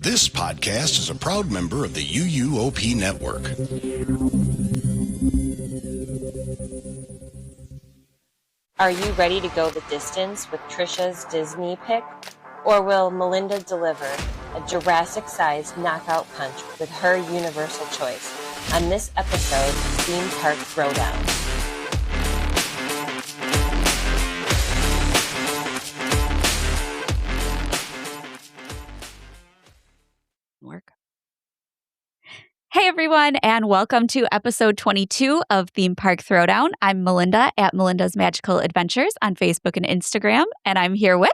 This podcast is a proud member of the UUOP Network. Are you ready to go the distance with Tricia's Disney pick? Or will Melinda deliver a Jurassic-sized knockout punch with her universal choice on this episode of Theme Park Throwdown? Hey everyone, and welcome to episode 22 of Theme Park Throwdown. I'm Melinda at Melinda's Magical Adventures on Facebook and Instagram, and I'm here with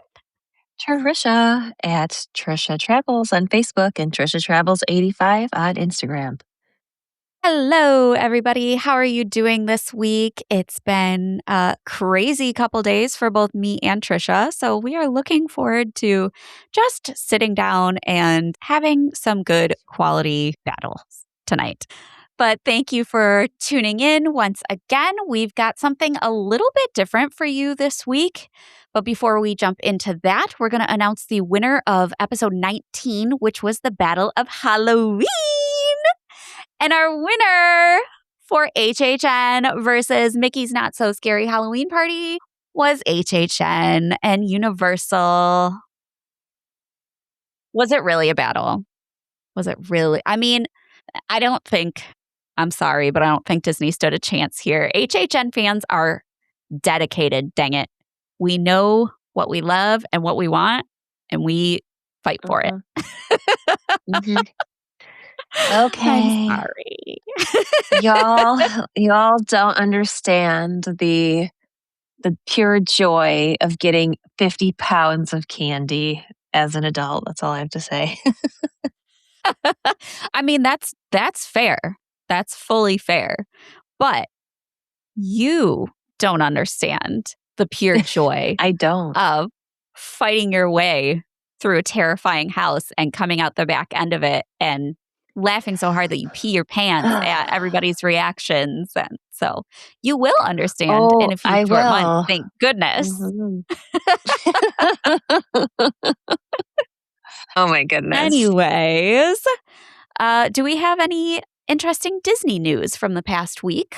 Tricia at Tricia Travels on Facebook and Tricia Travels 85 on Instagram. Hello everybody. How are you doing this week? It's been a crazy couple days for both me and Tricia, so we are looking forward to just sitting down and having some good quality battles tonight. But thank you for tuning in once again. We've got something a little bit different for you this week. But before we jump into that, we're going to announce the winner of episode 19, which was the Battle of Halloween. And our winner for HHN versus Mickey's Not So Scary Halloween Party was HHN and Universal. Was it really a battle? Was it really? I mean, I'm sorry, but I don't think Disney stood a chance here. HHN fans are dedicated, dang it. We know what we love and what we want, and we fight for it. Mm-hmm. Okay. I'm sorry. y'all don't understand the pure joy of getting 50 pounds of candy as an adult. That's all I have to say. I mean, that's fair. That's fully fair. But you don't understand the pure joy I don't. of fighting your way through a terrifying house and coming out the back end of it and laughing so hard that you pee your pants at everybody's reactions. And so you will understand in a few short months. Thank goodness. Mm-hmm. Oh my goodness. Anyways, do we have any interesting Disney news from the past week?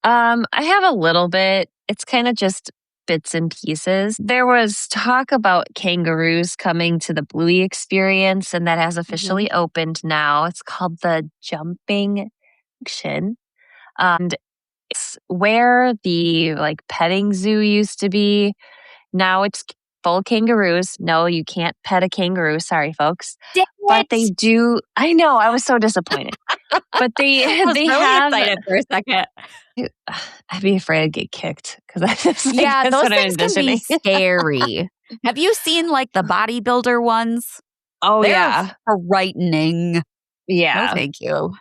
I have a little bit. It's kind of just bits and pieces. There was talk about kangaroos coming to the Bluey experience, and that has officially opened now. It's called the Jumping Junction. And it's where the petting zoo used to be. Now it's full kangaroos. No, you can't pet a kangaroo. Sorry, folks. But they do. I know. I was so disappointed. But they really excited for a second. I'd be afraid I'd get kicked because that's those what things can be scary. Have you seen the bodybuilder ones? Oh, They're frightening. Yeah. No, thank you.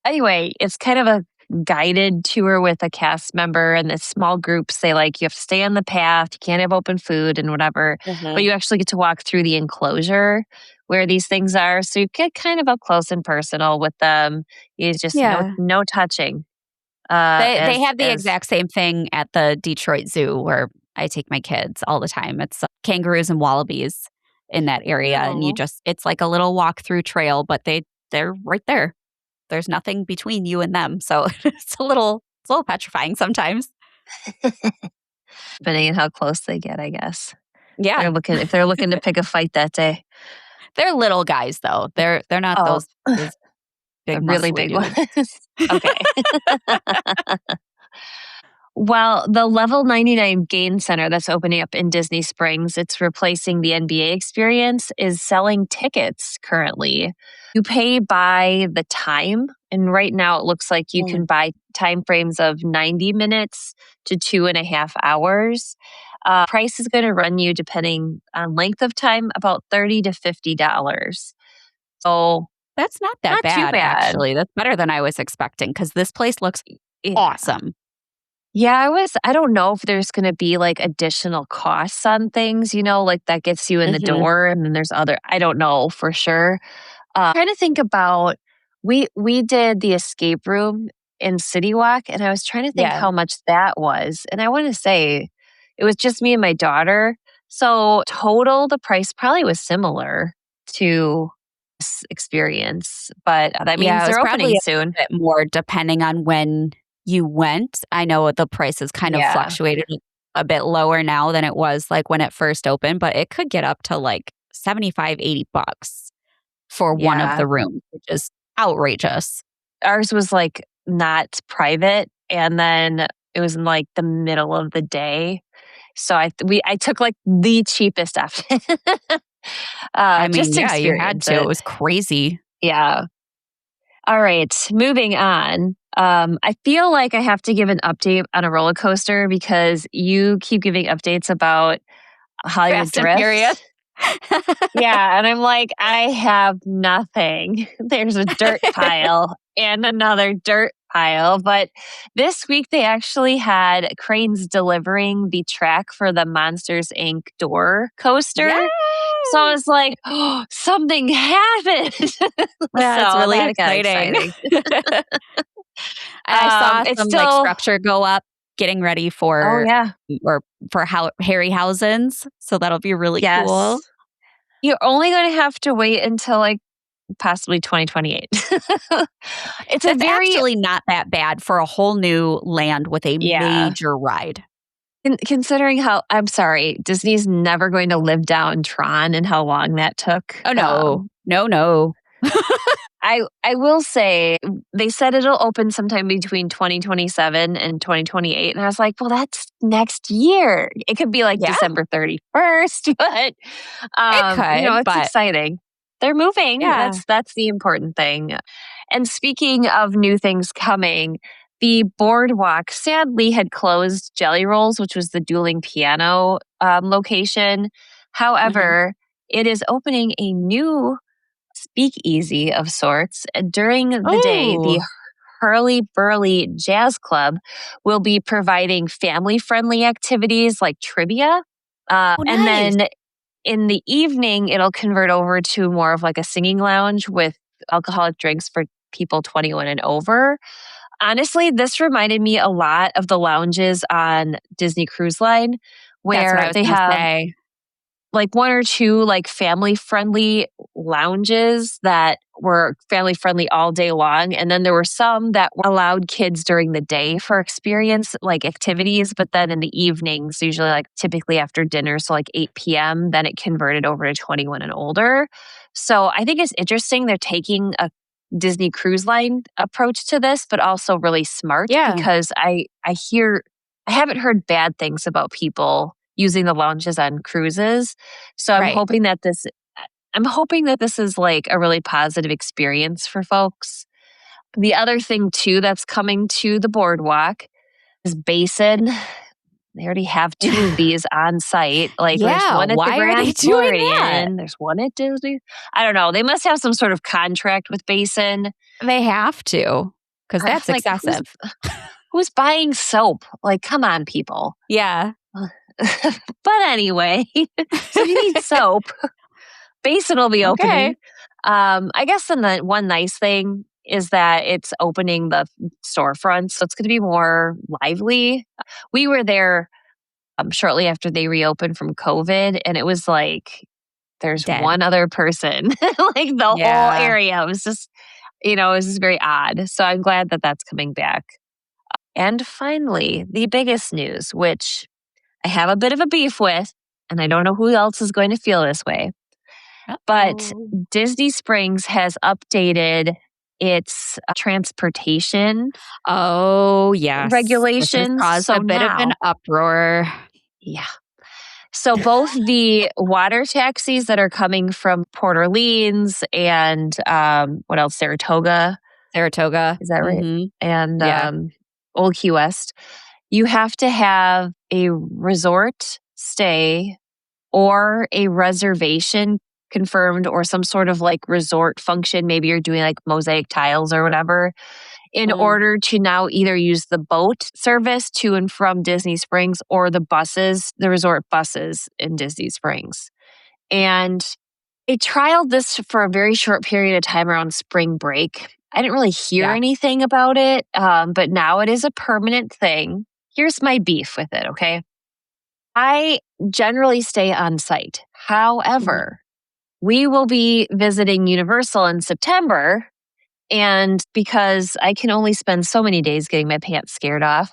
Anyway, it's kind of a guided tour with a cast member, and the small groups say you have to stay on the path, you can't have open food and whatever, but you actually get to walk through the enclosure where these things are, so you get kind of up close and personal with them. You just no touching. They have the exact same thing at the Detroit Zoo where I take my kids all the time. It's kangaroos and wallabies in that area, and it's like a little walk through trail, but they're right there. There's nothing between you and them, so it's a little petrifying sometimes. Depending on how close they get, I guess. Yeah, if they're looking to pick a fight that day. They're little guys, though. They're not those big, really big ones. Okay. Well, the Level 99 Gain Center that's opening up in Disney Springs, it's replacing the NBA experience, is selling tickets currently. You pay by the time, and right now it looks like you can buy time frames of 90 minutes to 2.5 hours. Price is going to run you, depending on length of time, about $30 to $50. So that's not bad, too bad, actually. That's better than I was expecting because this place looks awesome. Yeah, I don't know if there's going to be additional costs on things, that gets you in the door, and then there's I don't know for sure. Trying to think about, we did the escape room in City Walk, and I was trying to think how much that was. And I want to say it was just me and my daughter. So total, the price probably was similar to experience. But that Yeah, means it was they're probably opening a soon. bit more depending on when you went. I know the prices kind of Yeah. fluctuated a bit lower now than it was like when it first opened, but it could get up to like 75, $80 for one of Yeah. the rooms, which is outrageous. Ours was like not private, and then it was in like the middle of the day. So I took like the cheapest option, I just mean, to yeah, you had experience to. It it. was crazy. Yeah. All right, moving on. I feel like I have to give an update on a roller coaster because you keep giving updates about Hollywood Fast and Furious. Drift. Yeah, and I'm like, I have nothing. There's a dirt pile and another dirt pile. But this week they actually had cranes delivering the track for the Monsters Inc. door coaster. So I was Yes! like, oh, something happened. Yeah, it's So really that got exciting. exciting. I saw It's some like still, structure go up, getting ready oh, for yeah. or for Harryhausen's, so that'll be really cool. Yes. You're only going to have to wait until like possibly 2028. It's a That's very, actually not that bad for a whole new land with a yeah. major ride. Considering how, I'm sorry, Disney's never going to live down Tron and how long that took. Oh, no. No. I will say they said it'll open sometime between 2027 and 2028, and I was like, well, that's next year. It could be like Yeah, December 31st, but it could, it's but exciting. They're moving. yeah. That's the important thing. And speaking of new things coming, the boardwalk sadly had closed Jelly Rolls, which was the dueling piano location. Mhm. However, it is opening a new speakeasy of sorts. During the day, the Oh, Hurly Burly Jazz Club will be providing family friendly activities like trivia. oh, And nice. then in the evening, it'll convert over to more of like a singing lounge with alcoholic drinks for people 21 and over. Honestly, this reminded me a lot of the lounges on Disney Cruise Line, That's what I where was they gonna have say. like one or two like family friendly lounges that were family friendly all day long, and then there were some that allowed kids during the day for experience like activities, but then in the evenings, usually like typically after dinner, so like 8 p.m., then it converted over to 21 and older. So I think it's interesting they're taking a Disney Cruise Line approach to this, but also really smart Yeah, because I haven't heard bad things about people using the lounges on cruises. So right. I'm hoping that this is like a really positive experience for folks. The other thing too that's coming to the boardwalk is Basin. They already have two of these on site. Like there's Yeah, one at the why are they Grand doing that? Floridian, there's one at Disney. I don't know. They must have some sort of contract with Basin. They have to, because I'm that's like, excessive. who's buying soap? Like, come on, people. Yeah. But anyway, so if you need soap, Basin will be Okay. opening. I guess then the one nice thing is that it's opening the storefronts, so it's going to be more lively. We were there shortly after they reopened from COVID, and it was like there's Dead. one other person, like the whole Yeah. area was just, it was just very odd. So I'm glad that that's coming back. And finally, the biggest news, which I have a bit of a beef with, and I don't know who else is going to feel this way. But Uh-oh. Disney Springs has updated its transportation Oh, yes. This has regulations. caused So a bit of an now, uproar. yeah. So both the water taxis that are coming from Port Orleans and what else? Saratoga, Saratoga. is that right? Mhm. And Yeah. Old Key West, you have to have a resort stay or a reservation confirmed or some sort of like resort function. Maybe you're doing like mosaic tiles or whatever in Mm. order to now either use the boat service to and from Disney Springs or the buses, the resort buses in Disney Springs. And I trialed this for a very short period of time around spring break. I didn't really hear Yeah. anything about it, but now it is a permanent thing. Here's my beef with it, okay? I generally stay on site. Mhm. However, we will be visiting Universal in September. And because I can only spend so many days getting my pants scared off,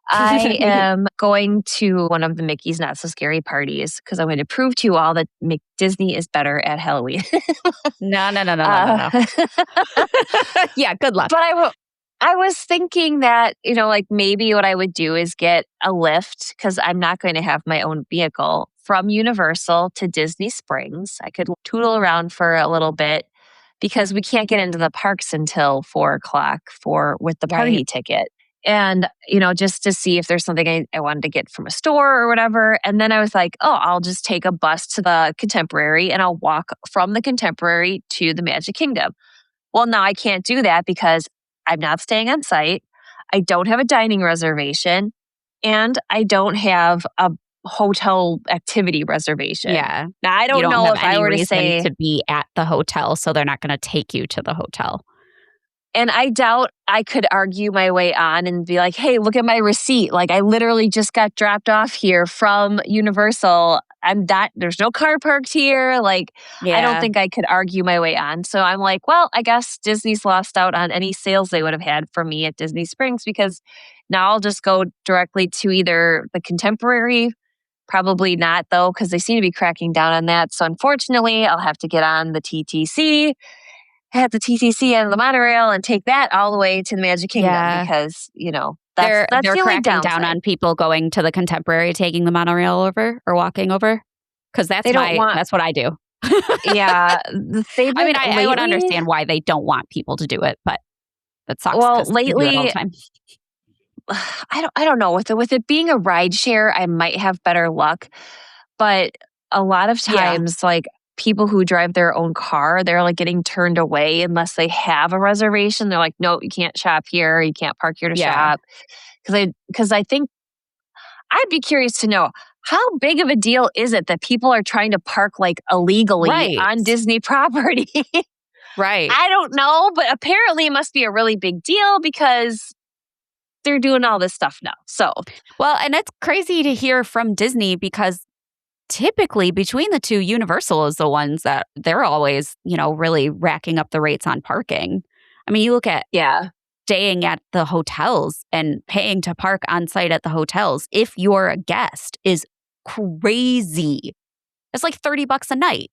I am going to one of the Mickey's Not So Scary parties because I'm going to prove to you all that Disney is better at Halloween. No. Yeah, good luck. But I was thinking that, like maybe what I would do is get a lift because I'm not going to have my own vehicle from Universal to Disney Springs. I could tootle around for a little bit because we can't get into the parks until 4:00 with the party ticket. And, just to see if there's something I wanted to get from a store or whatever. And then I was like, oh, I'll just take a bus to the Contemporary and I'll walk from the Contemporary to the Magic Kingdom. Well, now I can't do that because I'm not staying on site. I don't have a dining reservation and I don't have a hotel activity reservation. Yeah. Now, I You don't know have if any I were to reason say to be at the hotel, so they're not going to take you to the hotel. And I doubt I could argue my way on and be like, hey, look at my receipt. Like, I literally just got dropped off here from Universal. There's no car parked here. Like, I don't think I could argue my way on. So I'm like, well, I guess Disney's lost out on any sales they would have had for me at Disney Springs because now I'll just go directly to either the Contemporary. Probably not, though, because they seem to be cracking down on that. So unfortunately, I'll have to get on the TTC. At the TTC and the monorail and take that all the way to the Magic Kingdom because, that's they're the only cracking downside. down on people going to the Contemporary, taking the monorail over or walking over. Because that's what I do. Yeah. I would understand why they don't want people to do it, but that sucks. Well, they do it all lately, the time. I don't know. With it being a ride share, I might have better luck. But a lot of times, like, people who drive their own car, they're like getting turned away unless they have a reservation. They're like, no, you can't shop here. You can't park here to shop. Because I think I'd be curious to know how big of a deal is it that people are trying to park like illegally on Disney property? Right. I don't know, but apparently it must be a really big deal because they're doing all this stuff now. So, well, and it's crazy to hear from Disney because typically between the two, Universal is the ones that they're always, really racking up the rates on parking. I mean, you look at staying at the hotels and paying to park on site at the hotels if you're a guest is crazy. It's like $30 a night.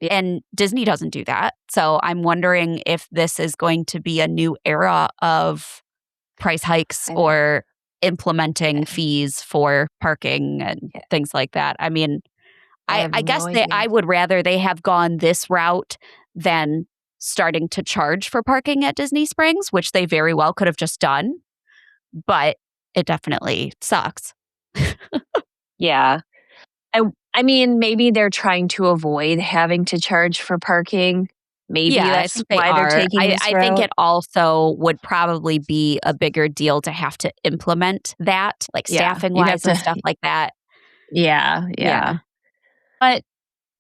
And Disney doesn't do that. So I'm wondering if this is going to be a new era of price hikes or implementing fees for parking and things like that. I mean, I guess I would rather they have gone this route than starting to charge for parking at Disney Springs, which they very well could have just done. But it definitely sucks. Yeah. I mean, maybe they're trying to avoid having to charge for parking. Maybe that's why they're taking this route. I think it also would probably be a bigger deal to have to implement that, like staffing-wise and stuff like that. Yeah. But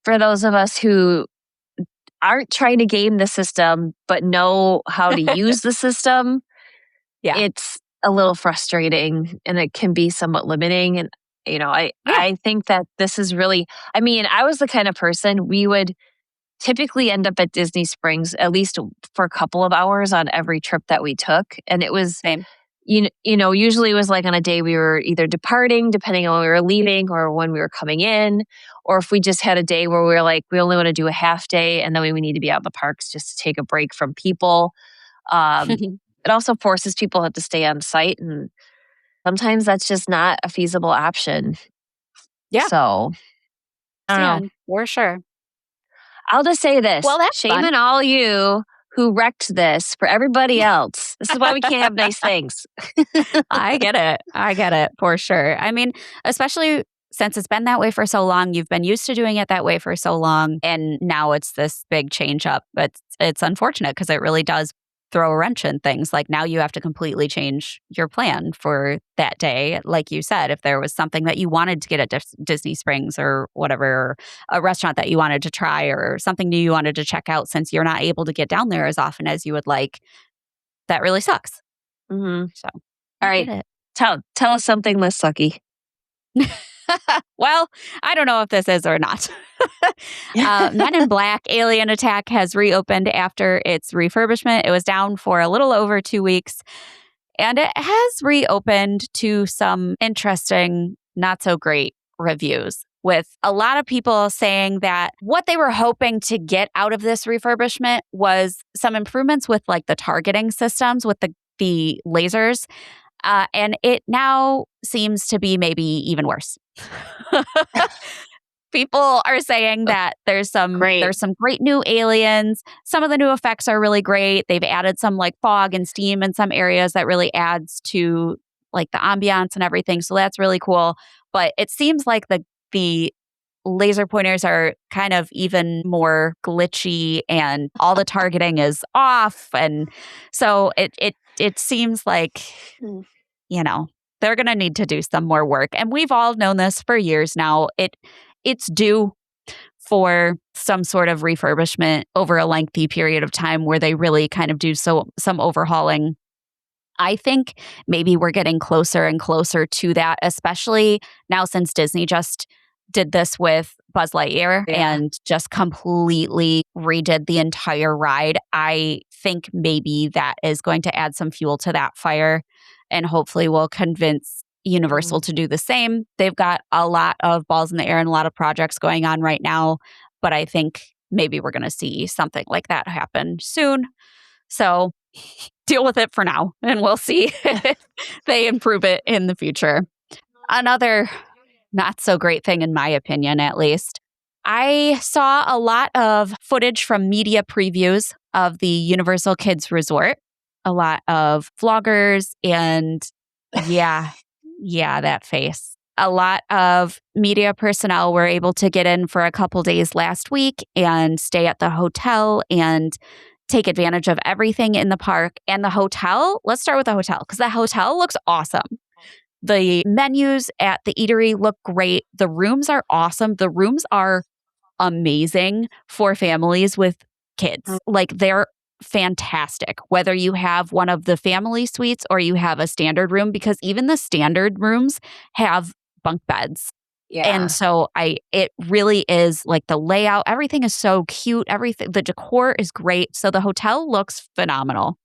for those of us who aren't trying to game the system but know how to use the system, it's a little frustrating and it can be somewhat limiting. And, I think that this is really, I mean, I was the kind of person we would typically end up at Disney Springs at least for a couple of hours on every trip that we took. And it was, usually it was like on a day we were either departing, depending on when we were leaving or when we were coming in, or if we just had a day where we were like, we only want to do a half day and then we need to be out in the parks just to take a break from people. It also forces people to have to stay on site, and sometimes that's just not a feasible option. Yeah. So, I don't know. For sure. I'll just say this. Well, that's shame on all you who wrecked this for everybody else. This is why we can't have nice things. I get it for sure. I mean, especially since it's been that way for so long, you've been used to doing it that way for so long, and now it's this big change up. But it's unfortunate because it really does throw a wrench in things. Like now you have to completely change your plan for that day. Like you said, if there was something that you wanted to get at Disney Springs or whatever, or a restaurant that you wanted to try or something new you wanted to check out, since you're not able to get down there as often as you would like, that really sucks. Mm-hmm. So, all right. Tell us something less sucky. Well, I don't know if this is or not. Men in Black Alien Attack has reopened after its refurbishment. It was down for a little over 2 weeks, and it has reopened to some interesting, not so great reviews, with a lot of people saying that what they were hoping to get out of this refurbishment was some improvements with like the targeting systems with the lasers. And it now seems to be maybe even worse. People are saying that there's some great new aliens. Some of the new effects are really great. They've added some like fog and steam in some areas that really adds to like the ambiance and everything. So that's really cool. But it seems like the laser pointers are kind of even more glitchy and all the targeting is off. And so it seems like, they're going to need to do some more work. And we've all known this for years now. It's due for some sort of refurbishment over a lengthy period of time where they really kind of do some overhauling. I think maybe we're getting closer and closer to that, especially now since Disney just did this with Buzz Lightyear and just completely redid the entire ride. I think maybe that is going to add some fuel to that fire and hopefully will convince Universal to do the same. They've got a lot of balls in the air and a lot of projects going on right now, but I think maybe we're going to see something like that happen soon. So deal with it for now, and we'll see if they improve it in the future. Another not so great thing, in my opinion, at least. I saw a lot of footage from media previews of the Universal Kids Resort. A lot of vloggers and that face. A lot of media personnel were able to get in for a couple days last week and stay at the hotel and take advantage of everything in the park. And the hotel, let's start with the hotel, because the hotel looks awesome. The menus at the eatery look great. The rooms are awesome. The rooms are amazing for families with kids. Like, they're fantastic, whether you have one of the family suites or you have a standard room, because even the standard rooms have bunk beds. Yeah. And so it really is like the layout, everything is so cute. Everything, the decor is great. So the hotel looks phenomenal.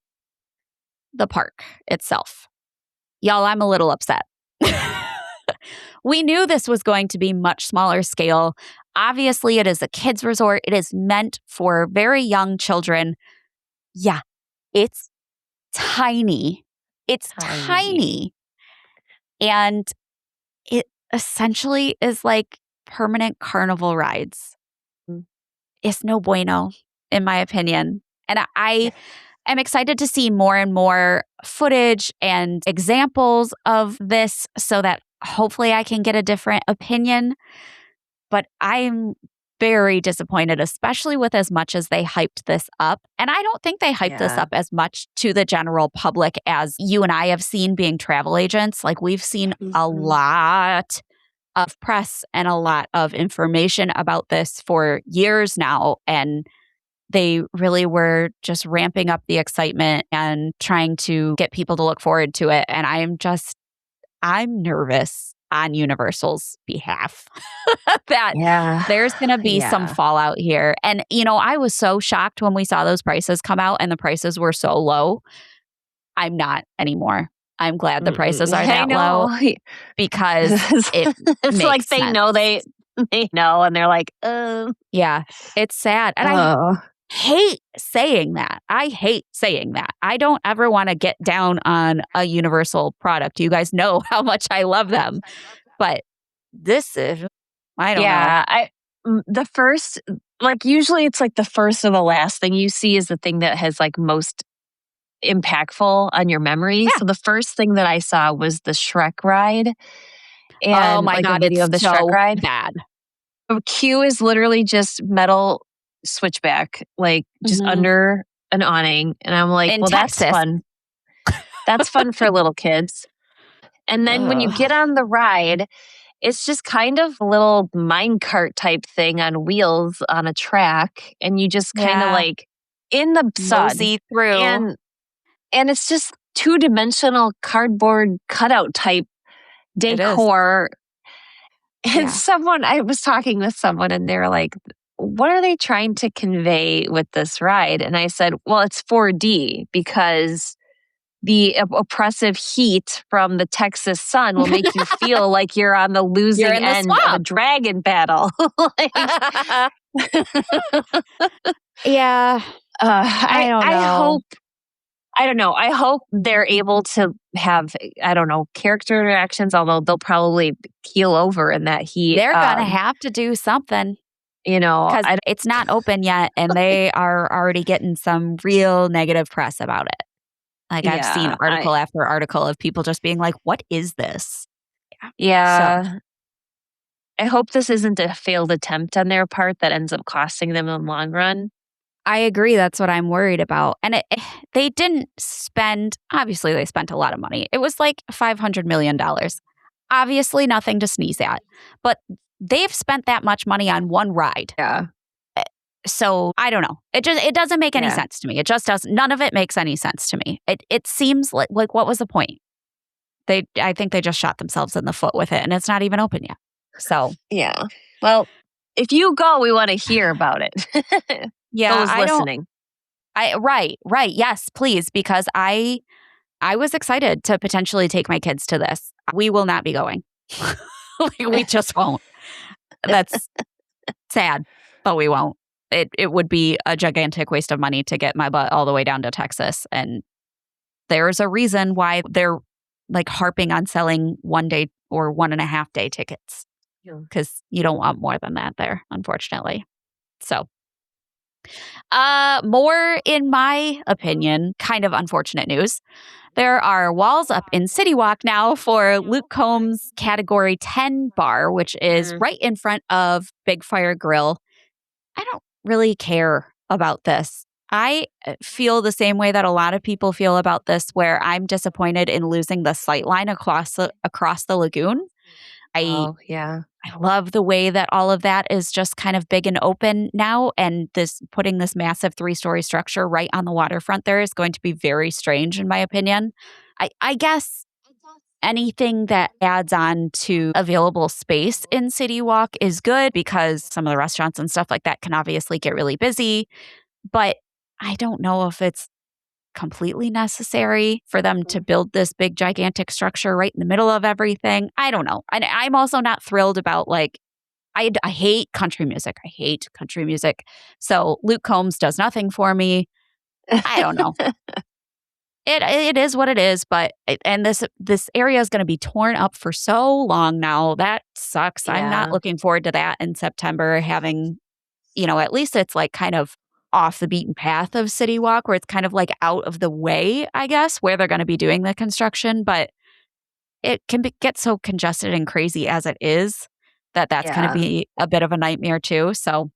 The park itself. Y'all, I'm a little upset. We knew this was going to be much smaller scale. Obviously, it is a kids resort. It is meant for very young children. Yeah, it's tiny. It's tiny. And it essentially is like permanent carnival rides. It's no bueno, in my opinion. And I am excited to see more and more footage and examples of this so that hopefully I can get a different opinion. But I'm very disappointed, especially with as much as they hyped this up. And I don't think they hyped this up as much to the general public as you and I have seen being travel agents. Like, we've seen a lot of press and a lot of information about this for years now. And they really were just ramping up the excitement and trying to get people to look forward to it. And I'm nervous on Universal's behalf that there's going to be some fallout here. And, I was so shocked when we saw those prices come out and the prices were so low. I'm not anymore. I'm glad the prices are that low because it's like they sense. know they know, and they're like, yeah, it's sad. And I hate saying that. I don't ever want to get down on a Universal product. You guys know how much I love them. But this is, I don't know. The first, like, usually it's like the first or the last thing you see is the thing that has like most impactful on your memory. So the first thing that I saw was the Shrek ride. And oh my God, a video of the so Shrek ride. Bad. The queue is literally just metal switchback, like just under an awning. And I'm like, well, Texas. That's fun. That's fun for little kids. And then when you get on the ride, it's just kind of a little minecart type thing on wheels on a track. And you just kind of like in the sun. Mosey through. And it's just 2-dimensional cardboard cutout type decor. And I was talking with someone and they were like, what are they trying to convey with this ride? And I said, well, it's 4D because the oppressive heat from the Texas sun will make you feel like you're on the losing in the end of a swamp. dragon battle. Yeah. I don't know. I don't know. I hope they're able to have, I don't know, character interactions, although they'll probably keel over in that heat. They're going to have to do something. Because it's not open yet, and they are already getting some real negative press about it. Like, I've seen article after article of people just being like, what is this? Yeah. So, I hope this isn't a failed attempt on their part that ends up costing them in the long run. I agree. That's what I'm worried about. And they didn't spend, obviously, they spent a lot of money. It was like $500 million. Obviously, nothing to sneeze at. But they've spent that much money on one ride. Yeah. So I don't know. It doesn't make any sense to me. It just doesn't. None of it makes any sense to me. It seems like what was the point? I think they just shot themselves in the foot with it, and it's not even open yet. So yeah. Well, if you go, we want to hear about it. Yeah, those listening. Right. Yes, please, because I was excited to potentially take my kids to this. We will not be going. We just won't. That's sad, but we won't. It would be a gigantic waste of money to get my butt all the way down to Texas. And there's a reason why they're like harping on selling 1 day or 1.5 day tickets. Because you don't want more than that there, unfortunately. So more, in my opinion, kind of unfortunate news. There are walls up in City Walk now for Luke Combs' Category 10 bar, which is right in front of Big Fire Grill. I don't really care about this. I feel the same way that a lot of people feel about this, where I'm disappointed in losing the sight line across the lagoon. I love the way that all of that is just kind of big and open now, and putting this massive 3-story structure right on the waterfront there is going to be very strange, in my opinion. I guess anything that adds on to available space in City Walk is good, because some of the restaurants and stuff like that can obviously get really busy. But I don't know if it's completely necessary for them to build this big, gigantic structure right in the middle of everything. I don't know. And I'm also not thrilled about, like, I hate country music. I hate country music. So Luke Combs does nothing for me. I don't know. It is what it is, but this area is going to be torn up for so long now. That sucks. Yeah. I'm not looking forward to that in September, having, at least it's like kind of off the beaten path of City Walk, where it's kind of like out of the way, I guess, where they're going to be doing the construction. But it can get so congested and crazy as it is that's going to be a bit of a nightmare too. So,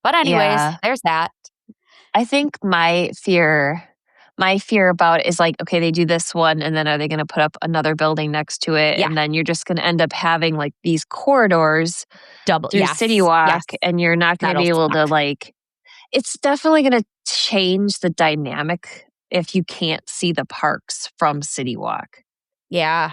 but anyways, there's that. I think my fear about it is like, okay, they do this one, and then are they going to put up another building next to it? Yeah. And then you're just going to end up having like these corridors through City Walk, and you're not going to be able to like, it's definitely going to change the dynamic if you can't see the parks from City Walk. Yeah.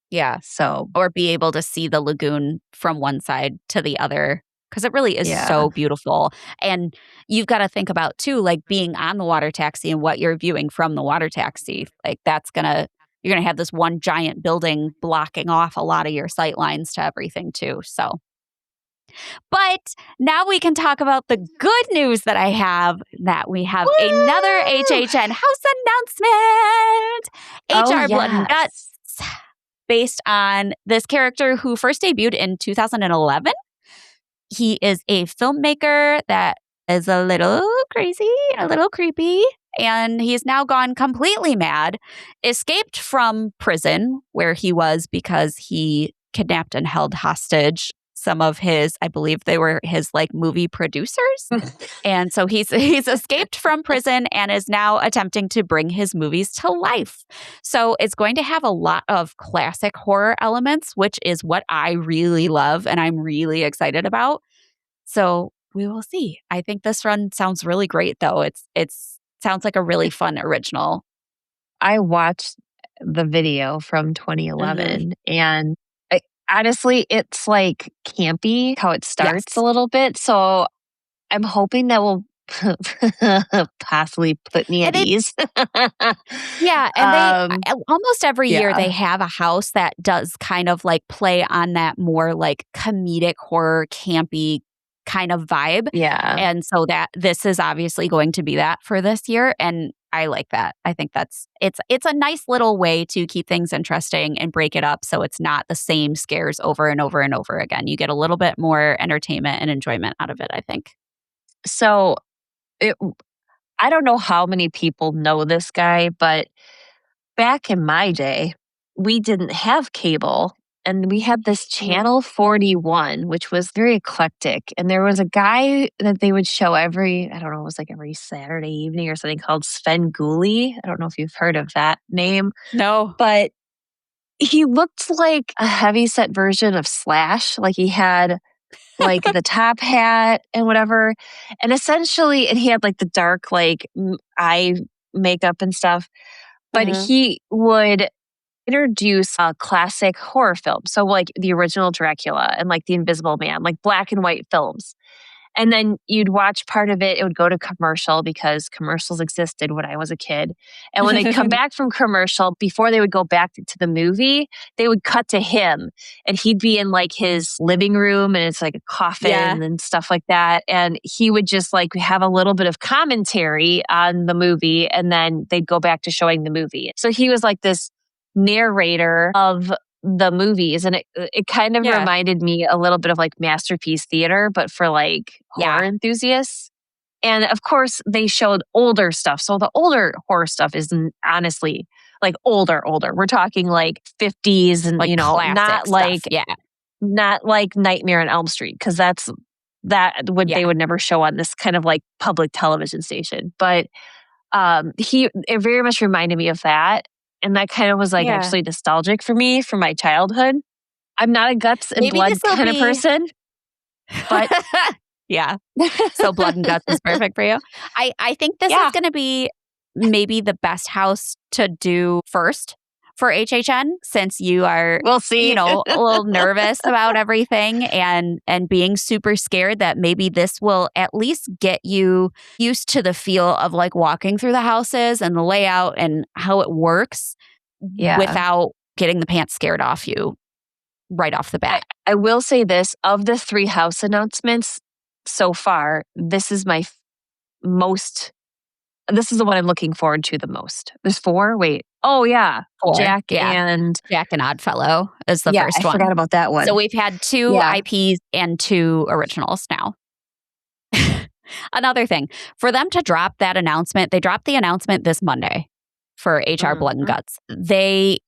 Yeah. So, or be able to see the lagoon from one side to the other, because it really is so beautiful. And you've got to think about too, like being on the water taxi and what you're viewing from the water taxi. Like you're going to have this one giant building blocking off a lot of your sight lines to everything too. So, but now we can talk about the good news that I have, that we have another HHN house announcement. HR Blood and Guts, based on this character who first debuted in 2011. He is a filmmaker that is a little crazy, a little creepy, and he's now gone completely mad, escaped from prison where he was because he kidnapped and held hostage some of his, I believe they were his like movie producers. And so he's escaped from prison and is now attempting to bring his movies to life. So it's going to have a lot of classic horror elements, which is what I really love and I'm really excited about. So we will see. I think this run sounds really great, though. It sounds like a really fun original. I watched the video from 2011 and honestly, it's like campy how it starts Yes. a little bit. So I'm hoping that will possibly put me And at ease. Yeah, and almost every year they Yeah. have a house that does kind of like play on that more like comedic horror campy kind of vibe. Yeah. And so that this is obviously going to be that for this year, and I like that. I think it's a nice little way to keep things interesting and break it up so it's not the same scares over and over and over again. You get a little bit more entertainment and enjoyment out of it, I think. So it, I don't know how many people know this guy, but back in my day, we didn't have cable and we had this Mhm. channel 41, which was very eclectic. And there was a guy that they would show I don't know, it was like every Saturday evening or something called Sven Gulli. I don't know if you've heard of that name, No. but he looked like a heavyset version of Slash. Like he had like the top hat and whatever. And essentially, and he had like the dark, like eye makeup and stuff. But Mhm. he would introduce a classic horror film. So, like the original Dracula and like The Invisible Man, like black and white films. And then you'd watch part of it, it would go to commercial because commercials existed when I was a kid. And when they'd come back from commercial, before they would go back to the movie, they would cut to him and he'd be in like his living room and it's like a Yeah. coffin and stuff like that. And he would just like have a little bit of commentary on the movie and then they'd go back to showing the movie. So he was like this narrator of the movies and it kind of Yeah. reminded me a little bit of like Masterpiece Theater but for like horror Yeah. enthusiasts. And of course they showed older stuff. So the older horror stuff is honestly like older. We're talking like 50s and Like classic stuff. Yeah. not like Nightmare on Elm Street because Yeah. they would never show on this kind of like public television station. But it very much reminded me of that. And that kind of was like Yeah. actually nostalgic for me from my childhood. I'm not a guts and Maybe blood this will kind of be person, but Yeah. So blood and guts is perfect for you. I think this is yeah, going to be maybe the best house to do first for HHN since you are, we'll see. a little nervous about everything and being super scared that maybe this will at least get you used to the feel of like walking through the houses and the layout and how it works Yeah. without getting the pants scared off you right off the bat. I will say this of the 3 house announcements so far, this is my this is the one I'm looking forward to the most. There's 4? Wait. Oh, yeah. Or, Jack yeah. and Jack and Oddfellow is the yeah, first I one. forgot about that one. So we've had 2 Yeah. IPs and 2 originals now. Another thing, for them to drop that announcement, they dropped the announcement this Monday for HR Blood and Guts.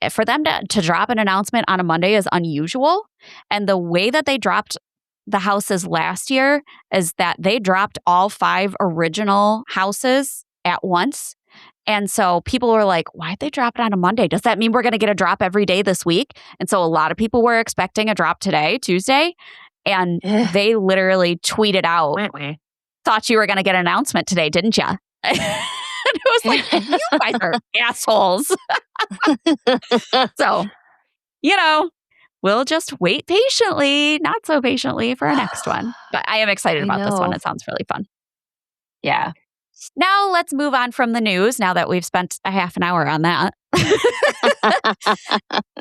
For them to drop an announcement on a Monday is unusual. And the way that they dropped the houses last year is that they dropped all 5 original houses at once. And so people were like, why'd they drop it on a Monday? Does that mean we're going to get a drop every day this week? And so a lot of people were expecting a drop today, Tuesday. And they literally tweeted out, thought you were going to get an announcement today, didn't you? And it was like, you guys are assholes. So, we'll just wait patiently, not so patiently for our next one. But I am excited about this one. It sounds really fun. Yeah. Now let's move on from the news now that we've spent a half an hour on that.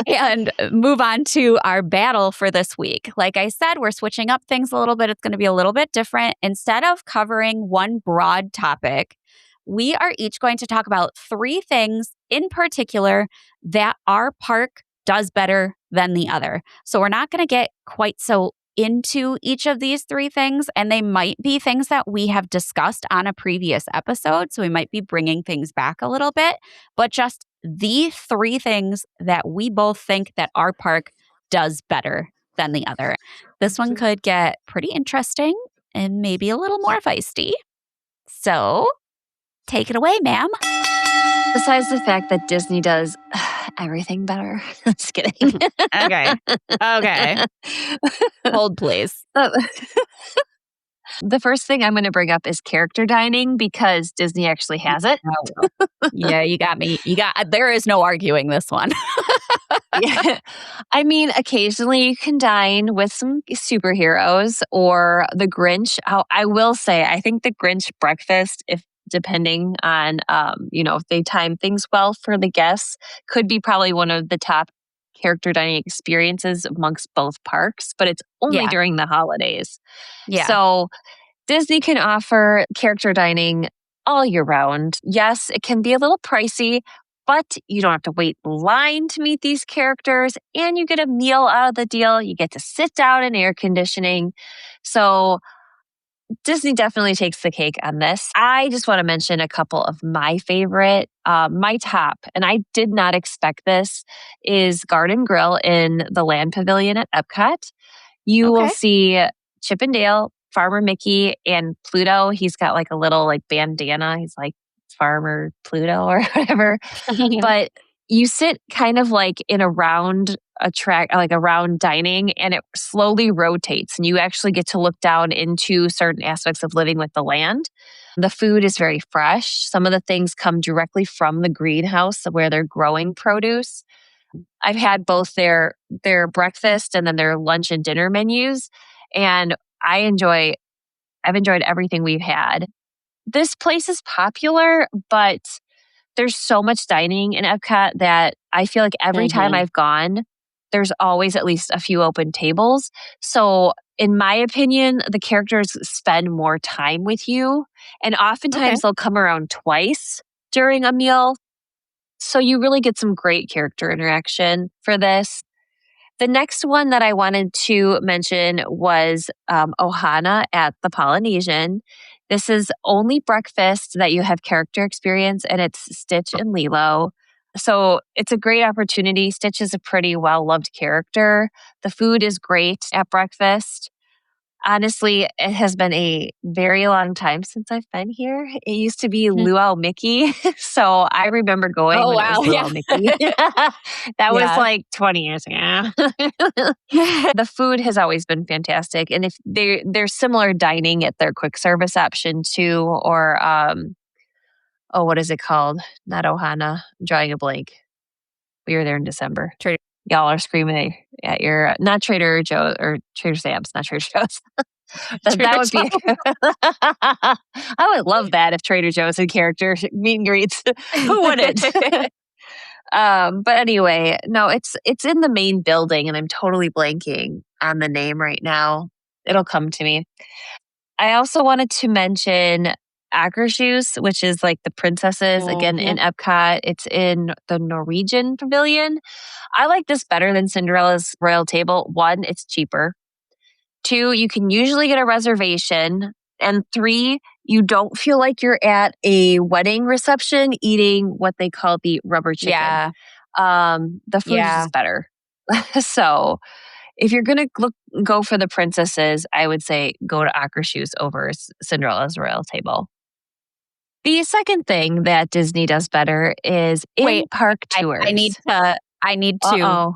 And move on to our battle for this week. Like I said, we're switching up things a little bit. It's going to be a little bit different. Instead of covering one broad topic, we are each going to talk about 3 things in particular that our park does better than the other. So we're not going to get quite so into each of these 3 things, and they might be things that we have discussed on a previous episode. So we might be bringing things back a little bit, but just the 3 things that we both think that our park does better than the other. This one could get pretty interesting and maybe a little more feisty. So take it away, ma'am. Besides the fact that Disney does everything better. Just kidding. Okay. Hold, please. The first thing I'm going to bring up is character dining because Disney actually has it. Oh, yeah, you got me. There is no arguing this one. Yeah. I mean, occasionally you can dine with some superheroes or the Grinch. I will say, I think the Grinch breakfast, if depending on, if they time things well for the guests, could be probably one of the top character dining experiences amongst both parks, but it's only Yeah. during the holidays. Yeah. So Disney can offer character dining all year round. Yes, it can be a little pricey, but you don't have to wait in line to meet these characters, and you get a meal out of the deal. You get to sit down in air conditioning. So Disney definitely takes the cake on this. I just want to mention a couple of my favorite. My top, and I did not expect this, is Garden Grill in the Land Pavilion at Epcot. You will Okay. see Chip and Dale, Farmer Mickey, and Pluto. He's got like a little like bandana. He's like Farmer Pluto or whatever. But you sit kind of like in a round like a round dining, and it slowly rotates, and you actually get to look down into certain aspects of living with the land. The food is very fresh. Some of the things come directly from the greenhouse where they're growing produce. I've had both their breakfast and then their lunch and dinner menus, and I've enjoyed everything we've had. This place is popular, but there's so much dining in Epcot that I feel like every time I've gone, there's always at least a few open tables. So in my opinion, the characters spend more time with you, and oftentimes they'll come around twice during a meal. So you really get some great character interaction for this. The next one that I wanted to mention was Ohana at the Polynesian. This is only breakfast that you have character experience, and it's Stitch and Lilo. So it's a great opportunity. Stitch is a pretty well-loved character. The food is great at breakfast. Honestly, it has been a very long time since I've been here. It used to be Luau Mickey. So I remember going Oh, when it was wow. Luau Yeah. Mickey. That was Yeah. like 20 years ago. The food has always been fantastic. And if there's similar dining at their quick service option too, or what is it called? Not Ohana. I'm drawing a blank. We were there in December. Trader- Y'all are screaming at your not Trader Joe or Trader Sam's, not Trader Joe's. That would be. I would love that if Trader Joe's had character meet and greets. Who wouldn't? But anyway, no, it's in the main building, and I'm totally blanking on the name right now. It'll come to me. I also wanted to mention Akershus, which is like the princesses again in Epcot. It's in the Norwegian Pavilion. I like this better than Cinderella's Royal Table. 1, it's cheaper. 2, you can usually get a reservation. And 3, you don't feel like you're at a wedding reception eating what they call the rubber chicken. Yeah. The food is just better. So if you're going to go for the princesses, I would say go to Akershus over Cinderella's Royal Table. The second thing that Disney does better is in-park tours. I need to.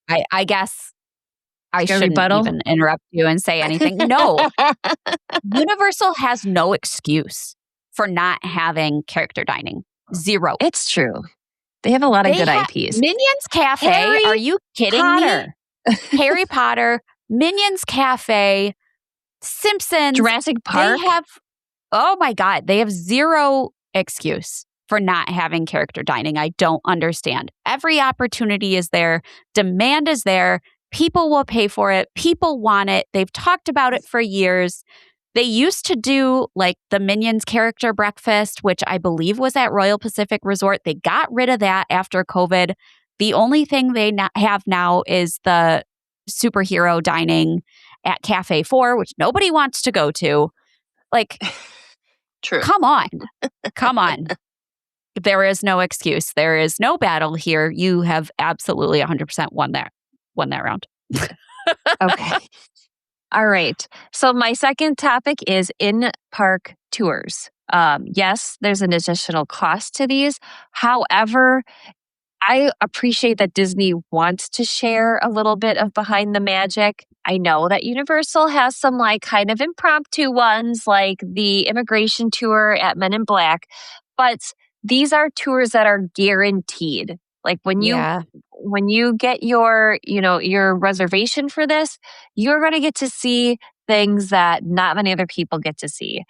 I guess I shouldn't even interrupt you and say anything. No. Universal has no excuse for not having character dining. 0. It's true. They have a lot of good IPs. Minions Cafe. Are you kidding me? Harry Potter, Minions Cafe, Simpsons. Jurassic Park. Oh my God. They have 0 excuse for not having character dining. I don't understand. Every opportunity is there. Demand is there. People will pay for it. People want it. They've talked about it for years. They used to do like the Minions character breakfast, which I believe was at Royal Pacific Resort. They got rid of that after COVID. The only thing they have now is the superhero dining at Cafe 4, which nobody wants to go to. Like, true. Come on. Come on. There is no excuse. There is no battle here. You have absolutely 100% won that round. Okay. All right. So my second topic is in-park tours. Yes, there's an additional cost to these. However, I appreciate that Disney wants to share a little bit of behind the magic. I know that Universal has some like kind of impromptu ones, like the immigration tour at Men in Black, but these are tours that are guaranteed. Like when you get your, your reservation for this, you're going to get to see things that not many other people get to see.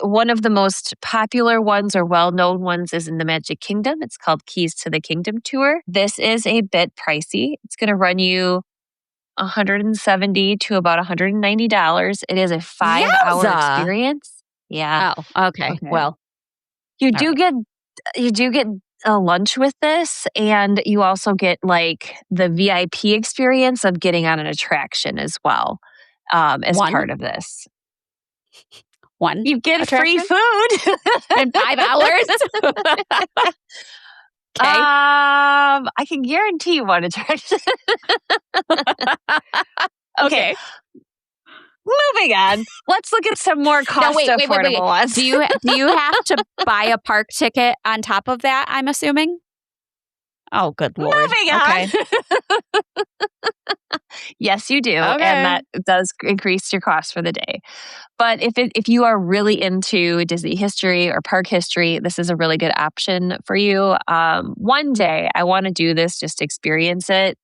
One of the most popular ones or well-known ones is in the Magic Kingdom. It's called Keys to the Kingdom Tour. This is a bit pricey. It's going to run you $170 to about $190. It is a 5-hour experience. Yeah. Oh, okay. Well, you do get a lunch with this, and you also get like the VIP experience of getting on an attraction as well as part of this. You get free food in 5 hours. Okay. I can guarantee you one attraction. Okay. Moving on. Let's look at some more affordable ones. Do you have to buy a park ticket on top of that, I'm assuming? Oh, good Lord. Moving on. Yes, you do. Okay. And that does increase your cost for the day. But if you are really into Disney history or park history, this is a really good option for you. One day, I want to do this just to experience it.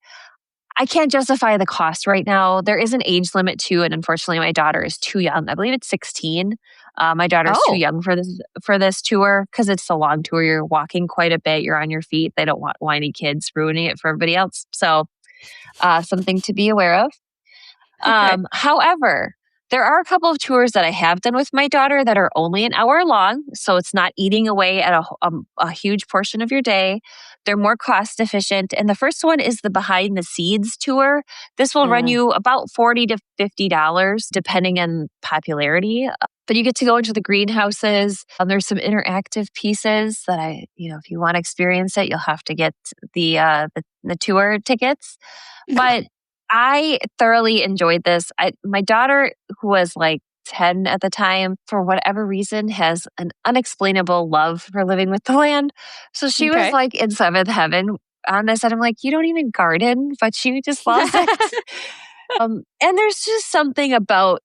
I can't justify the cost right now. There is an age limit too, and unfortunately, my daughter is too young. I believe it's 16. My daughter's too young for this tour because it's a long tour. You're walking quite a bit. You're on your feet. They don't want whiny kids ruining it for everybody else. So, something to be aware of. Okay. However, there are a couple of tours that I have done with my daughter that are only an hour long, so it's not eating away at a huge portion of your day. They're more cost efficient. And the first one is the Behind the Seeds tour. This will run you about $40 to $50, depending on popularity. But you get to go into the greenhouses. There's some interactive pieces that if you want to experience it, you'll have to get the tour tickets. But I thoroughly enjoyed this. My daughter, who was like 10 at the time, for whatever reason, has an unexplainable love for living with the land. So she was like in seventh heaven on this. And I'm like, you don't even garden, but she just loves it. And there's just something about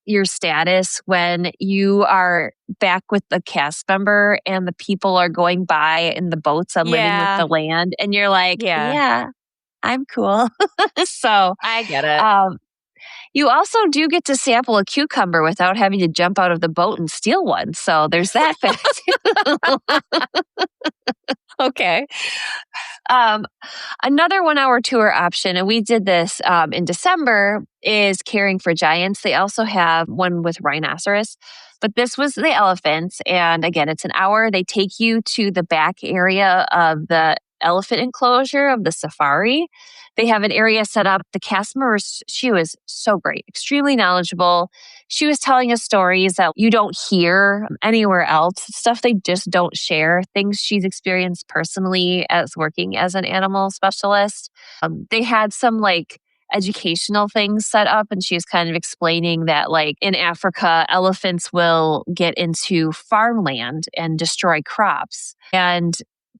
your status when you are back with the cast member and the people are going by in the boats on living with the land. And you're like, yeah, I'm cool. So I get it. You also do get to sample a cucumber without having to jump out of the boat and steal one. So there's that fact. Okay. Another 1-hour tour option, and we did this in December, is Caring for Giants. They also have one with rhinoceros, but this was the elephants. And again, it's an hour. They take you to the back area of the elephant enclosure of the safari. They have an area set up. The cast member, she was so great, extremely knowledgeable. She was telling us stories that you don't hear anywhere else, stuff they just don't share, things she's experienced personally as working as an animal specialist. They had some like educational things set up, and she was kind of explaining that like in Africa, elephants will get into farmland and destroy crops. And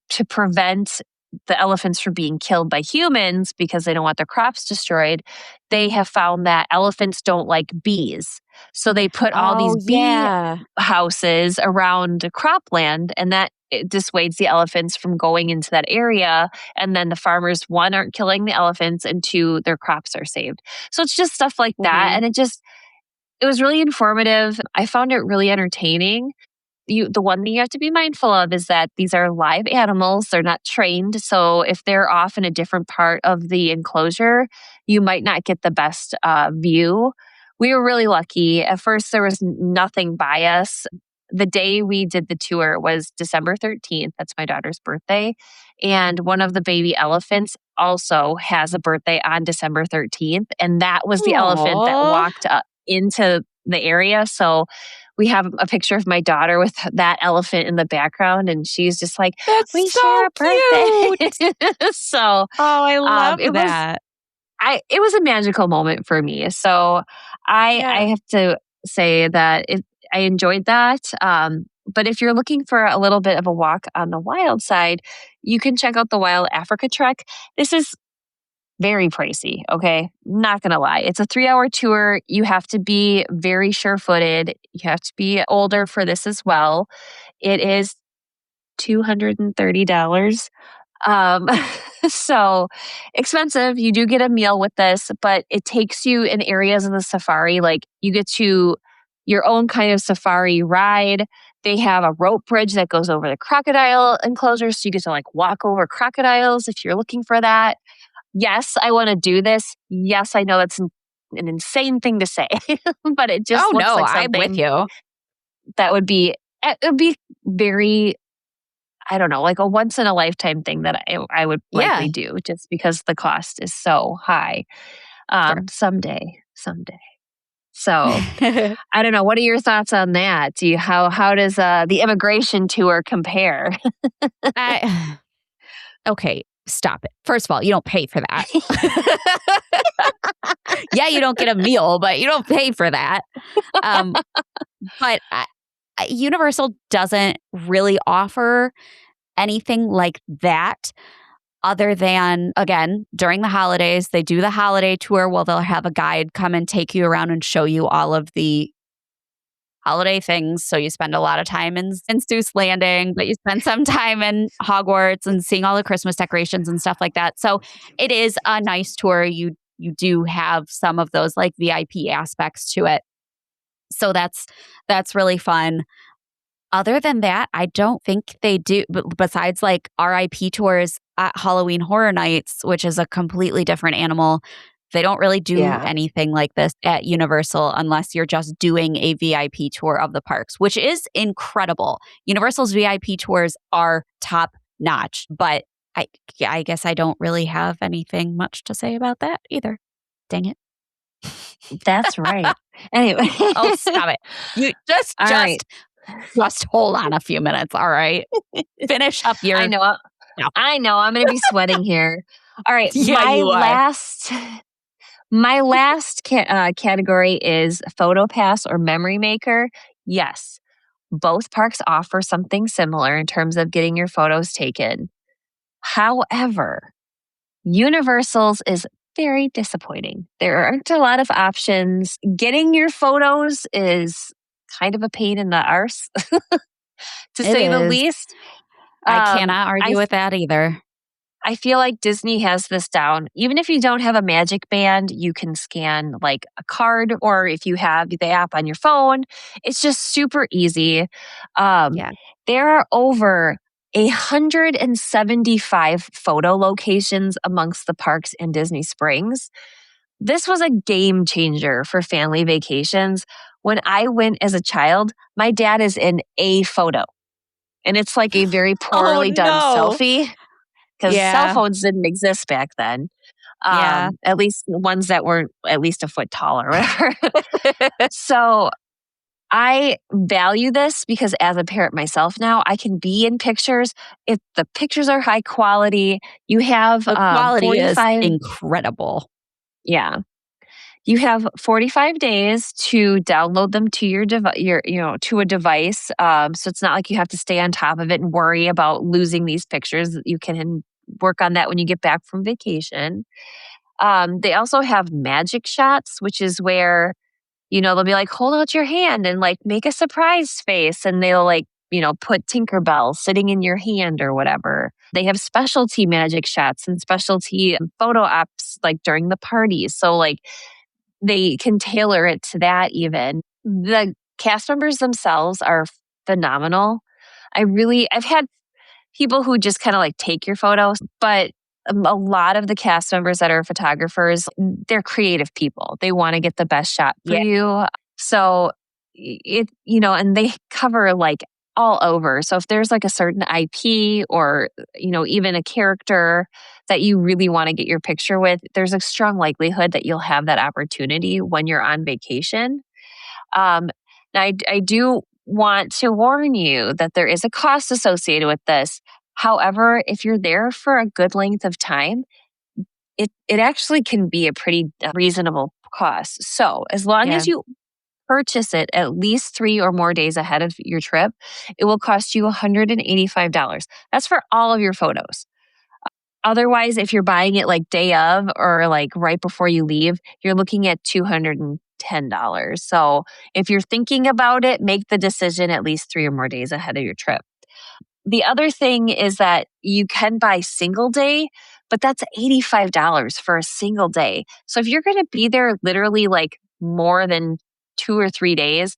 to prevent the elephants from being killed by humans because they don't want their crops destroyed, they have found that elephants don't like bees. So they put all these bee houses around cropland, and that it dissuades the elephants from going into that area. And then the farmers, one, aren't killing the elephants, and two, their crops are saved. So it's just stuff like that. And it was really informative. I found it really entertaining. The one thing you have to be mindful of is that these are live animals. They're not trained. So if they're off in a different part of the enclosure, you might not get the best view. We were really lucky. At first, there was nothing by us. The day we did the tour was December 13th. That's my daughter's birthday. And one of the baby elephants also has a birthday on December 13th. And that was the elephant that walked up into the area. So we have a picture of my daughter with that elephant in the background, and she's just like, "We share a birthday." So, I love that. It was a magical moment for me. So I have to say that I enjoyed that. But if you're looking for a little bit of a walk on the wild side, you can check out the Wild Africa Trek. This is very pricey, okay? Not gonna lie. It's a 3-hour tour. You have to be very sure-footed. You have to be older for this as well. It is $230. Um, so expensive. You do get a meal with this, but it takes you in areas of the safari. Like you get to your own kind of safari ride. They have a rope bridge that goes over the crocodile enclosure. So you get to like walk over crocodiles if you're looking for that. Yes, I want to do this. Yes, I know that's an insane thing to say, but it just looks like I'm with something you. that would be, it would be very, I don't know, like a once in a lifetime thing that I would likely do just because the cost is so high. Sure. Someday. So I don't know. What are your thoughts on that? How does the immigration tour compare? Okay, stop it. First of all, you don't pay for that. Yeah, you don't get a meal, but you don't pay for that. But Universal doesn't really offer anything like that other than, again, during the holidays, they do the holiday tour where they'll have a guide come and take you around and show you all of the holiday things. So you spend a lot of time in Seuss Landing, but you spend some time in Hogwarts and seeing all the Christmas decorations and stuff like that. So it is a nice tour. You do have some of those like VIP aspects to it. So that's really fun. Other than that, I don't think they do, besides like RIP tours at Halloween Horror Nights, which is a completely different animal. They don't really do anything like this at Universal unless you're just doing a VIP tour of the parks, which is incredible. Universal's VIP tours are top notch, but I guess I don't really have anything much to say about that either. Dang it. That's right. Anyway. Oh, stop it. You just hold on a few minutes, all right? Finish up your... I know. I'm going to be sweating here. All right. Yeah, you are. My last category is PhotoPass or Memory Maker. Yes, both parks offer something similar in terms of getting your photos taken. However, Universal's is very disappointing. There aren't a lot of options. Getting your photos is kind of a pain in the arse, to say the least. I cannot argue with that either. I feel like Disney has this down. Even if you don't have a Magic Band, you can scan like a card, or if you have the app on your phone, it's just super easy. There are over 175 photo locations amongst the parks in Disney Springs. This was a game changer for family vacations. When I went as a child, my dad is in a photo, and it's like a very poorly done selfie. Because cell phones didn't exist back then. At least ones that weren't at least a foot tall or whatever. So I value this because as a parent myself now, I can be in pictures. If the pictures are high quality, you have the quality is incredible. Yeah. You have 45 days to download them to your to a device. So it's not like you have to stay on top of it and worry about losing these pictures. You can work on that when you get back from vacation. They also have magic shots, which is where, they'll be like, hold out your hand and like make a surprise face. And they'll like, put Tinkerbell sitting in your hand or whatever. They have specialty magic shots and specialty photo ops like during the parties. So like, they can tailor it to that even. The cast members themselves are phenomenal. I've had people who just kind of like take your photos, but a lot of the cast members that are photographers, they're creative people. They want to get the best shot for you. So and they cover like all over. So if there's like a certain IP or, even a character that you really want to get your picture with, there's a strong likelihood that you'll have that opportunity when you're on vacation. Now, I do want to warn you that there is a cost associated with this. However, if you're there for a good length of time, it actually can be a pretty reasonable cost. So as long as you purchase it at least 3 or more days ahead of your trip, it will cost you $185. That's for all of your photos. Otherwise, if you're buying it like day of or like right before you leave, you're looking at $210. So if you're thinking about it, make the decision at least 3 or more days ahead of your trip. The other thing is that you can buy single day, but that's $85 for a single day. So if you're going to be there literally like more than 2 or 3 days,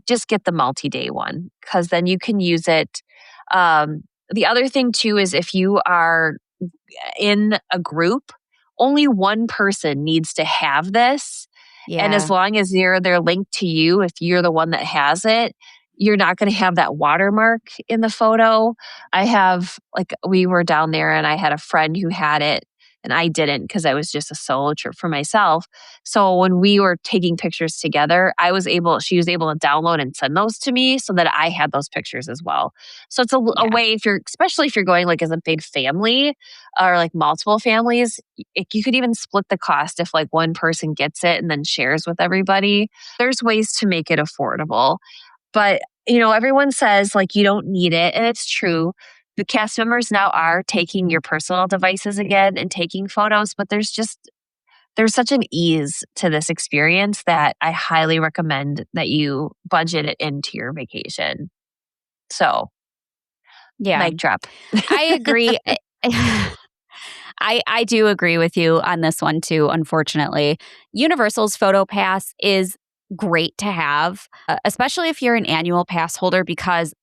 just get the multi-day one because then you can use it. The other thing too is if you are in a group, only one person needs to have this. And as Yeah. long as they're linked to you, if you're the one that has it, you're not going to have that watermark in the photo. We were down there and I had a friend who had it and I didn't because I was just a solo trip for myself. So when we were taking pictures together, she was able to download and send those to me so that I had those pictures as well. So it's a Yeah. way especially if you're going like as a big family or like multiple families, you could even split the cost if like one person gets it and then shares with everybody. There's ways to make it affordable. But, everyone says like you don't need it. And it's true. The cast members now are taking your personal devices again and taking photos, but there's such an ease to this experience that I highly recommend that you budget it into your vacation. So, Yeah. mic drop. I agree. I do agree with you on this one too, unfortunately. Universal's Photo Pass is great to have, especially if you're an annual pass holder because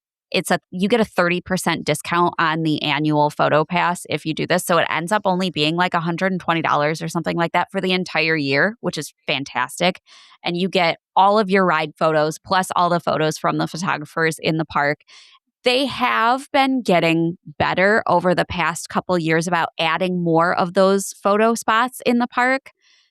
you get a 30% discount on the annual photo pass if you do this. So it ends up only being like $120 or something like that for the entire year, which is fantastic. And you get all of your ride photos plus all the photos from the photographers in the park. They have been getting better over the past couple years about adding more of those photo spots in the park.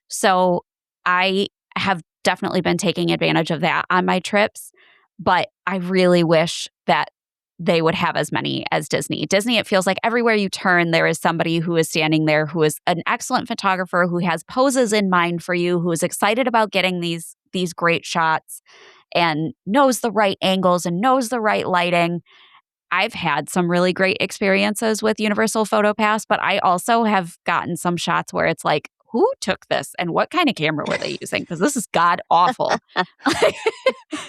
So I have definitely been taking advantage of that on my trips, but I really wish that they would have as many as Disney. Disney, it feels like everywhere you turn, there is somebody who is standing there who is an excellent photographer, who has poses in mind for you, who is excited about getting these great shots and knows the right angles and knows the right lighting. I've had some really great experiences with Universal Photo Pass, but I also have gotten some shots where it's like, who took this and what kind of camera were they using? Because this is god awful.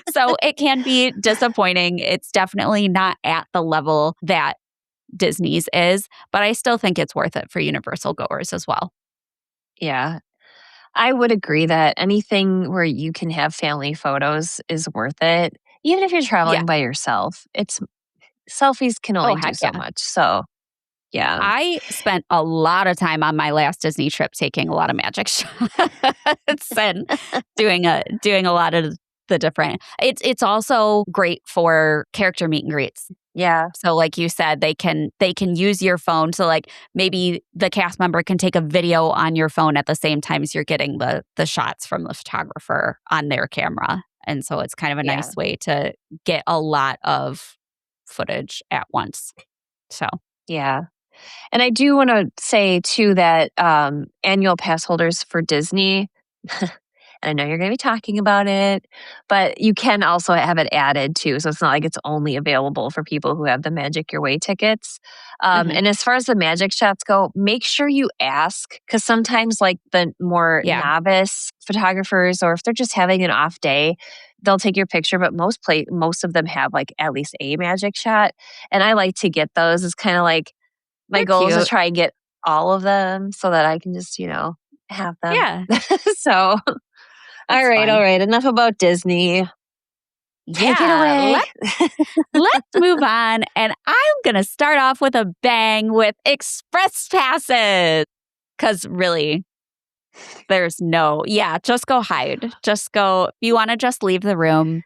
So it can be disappointing. It's definitely not at the level that Disney's is, but I still think it's worth it for Universal goers as well. Yeah. I would agree that anything where you can have family photos is worth it. Even if you're Yeah. traveling by yourself, selfies can Oh, only do heck so yeah. much. So, yeah. I spent a lot of time on my last Disney trip taking a lot of magic shots and doing a lot of the different. It's also great for character meet and greets. Yeah. So like you said, they can use your phone. So like maybe the cast member can take a video on your phone at the same time as you're getting the shots from the photographer on their camera. And so it's kind of a Yeah. nice way to get a lot of footage at once. So Yeah. And I do want to say too that annual pass holders for Disney, and I know you're going to be talking about it, but you can also have it added too. So it's not like it's only available for people who have the Magic Your Way tickets. mhm. And as far as the magic shots go, make sure you ask because sometimes like the more Yeah. novice photographers, or if they're just having an off day, they'll take your picture, but most of them have like at least a magic shot. And I like to get those. It's kind of like my They're goal is to cute. try and get all of them so that I can just, have them. Yeah, So, all that's right, fun. enough about Disney. Take it Yeah, away. let's move on. And I'm going to start off with a bang with express passes. Because really, just go hide. Just go. If you want to just leave the room,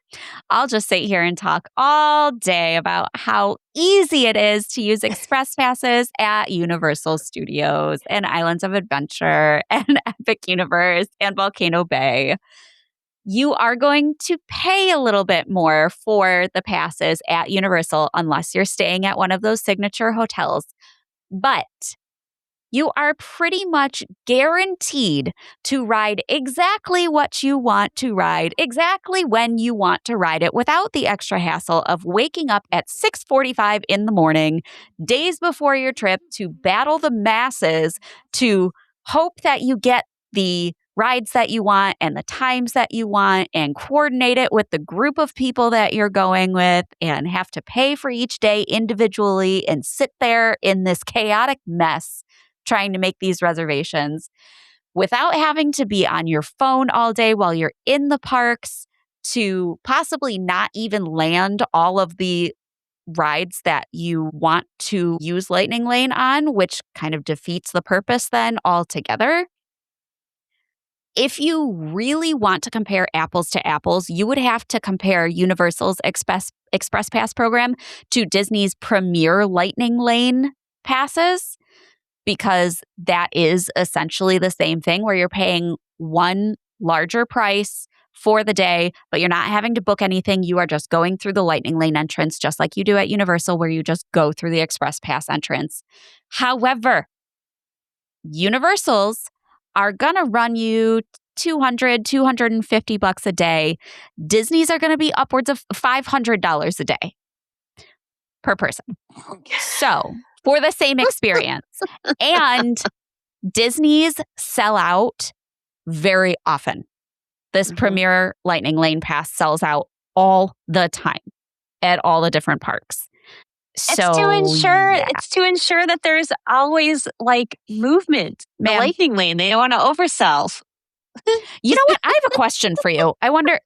I'll just sit here and talk all day about how easy it is to use express passes at Universal Studios and Islands of Adventure and Epic Universe and Volcano Bay. You are going to pay a little bit more for the passes at Universal unless you're staying at one of those signature hotels. But you are pretty much guaranteed to ride exactly what you want to ride, exactly when you want to ride it, without the extra hassle of waking up at 6:45 in the morning, days before your trip, to battle the masses, to hope that you get the rides that you want and the times that you want, and coordinate it with the group of people that you're going with, and have to pay for each day individually and sit there in this chaotic mess trying to make these reservations without having to be on your phone all day while you're in the parks, to possibly not even land all of the rides that you want to use Lightning Lane on, which kind of defeats the purpose then altogether. If you really want to compare apples to apples, you would have to compare Universal's Express Pass program to Disney's Premier Lightning Lane passes, because that is essentially the same thing, where you're paying one larger price for the day, but you're not having to book anything. You are just going through the Lightning Lane entrance, just like you do at Universal, where you just go through the Express Pass entrance. However, Universals are going to run you $250 a day. Disney's are going to be upwards of $500 a day per person. So, for the same experience. And Disney's sell out very often. This Premier Lightning Lane Pass sells out all the time at all the different parks. So, it's to ensure that there's always like movement. The Lightning Lane, they don't want to oversell. You know what? I have a question for you. I wonder,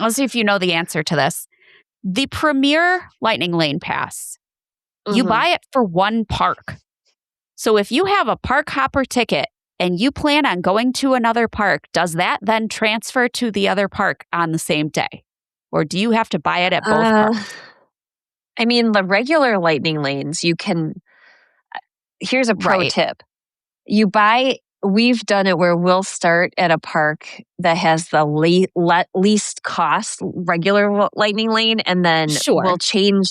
let's see if you know the answer to this. The Premier Lightning Lane Pass, you buy it for one park. So if you have a park hopper ticket and you plan on going to another park, does that then transfer to the other park on the same day? Or do you have to buy it at both parks? I mean, the regular Lightning Lanes, you can. Here's a pro tip. We've done it where we'll start at a park that has the least cost regular Lightning Lane, and then we'll change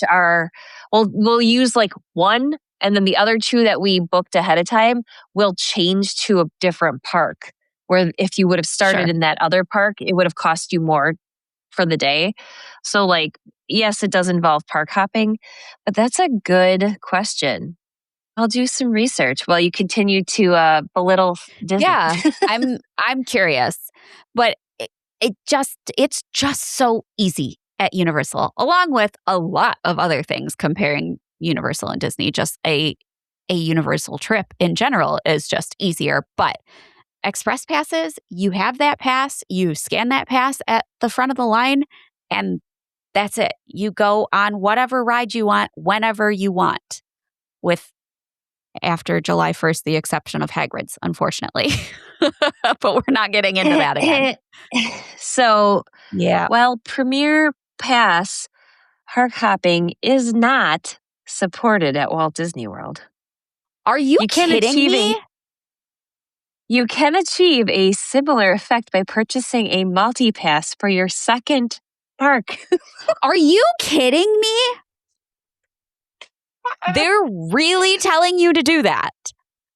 we'll use like one, and then the other two that we booked ahead of time, we'll change to a different park, where if you would have started in that other park, it would have cost you more for the day. So like, yes, it does involve park hopping, but that's a good question. I'll do some research while you continue to belittle Disney. Yeah, I'm curious, but it's just so easy at Universal, along with a lot of other things. Comparing Universal and Disney, just a Universal trip in general is just easier. But Express passes, you have that pass, you scan that pass at the front of the line, and that's it. You go on whatever ride you want, whenever you want, with after July 1st, the exception of Hagrid's, unfortunately. But we're not getting into that again. So, Premier Pass park hopping is not supported at Walt Disney World. Are you kidding me? You can achieve a similar effect by purchasing a multi-pass for your second park. Are you kidding me? They're really telling you to do that.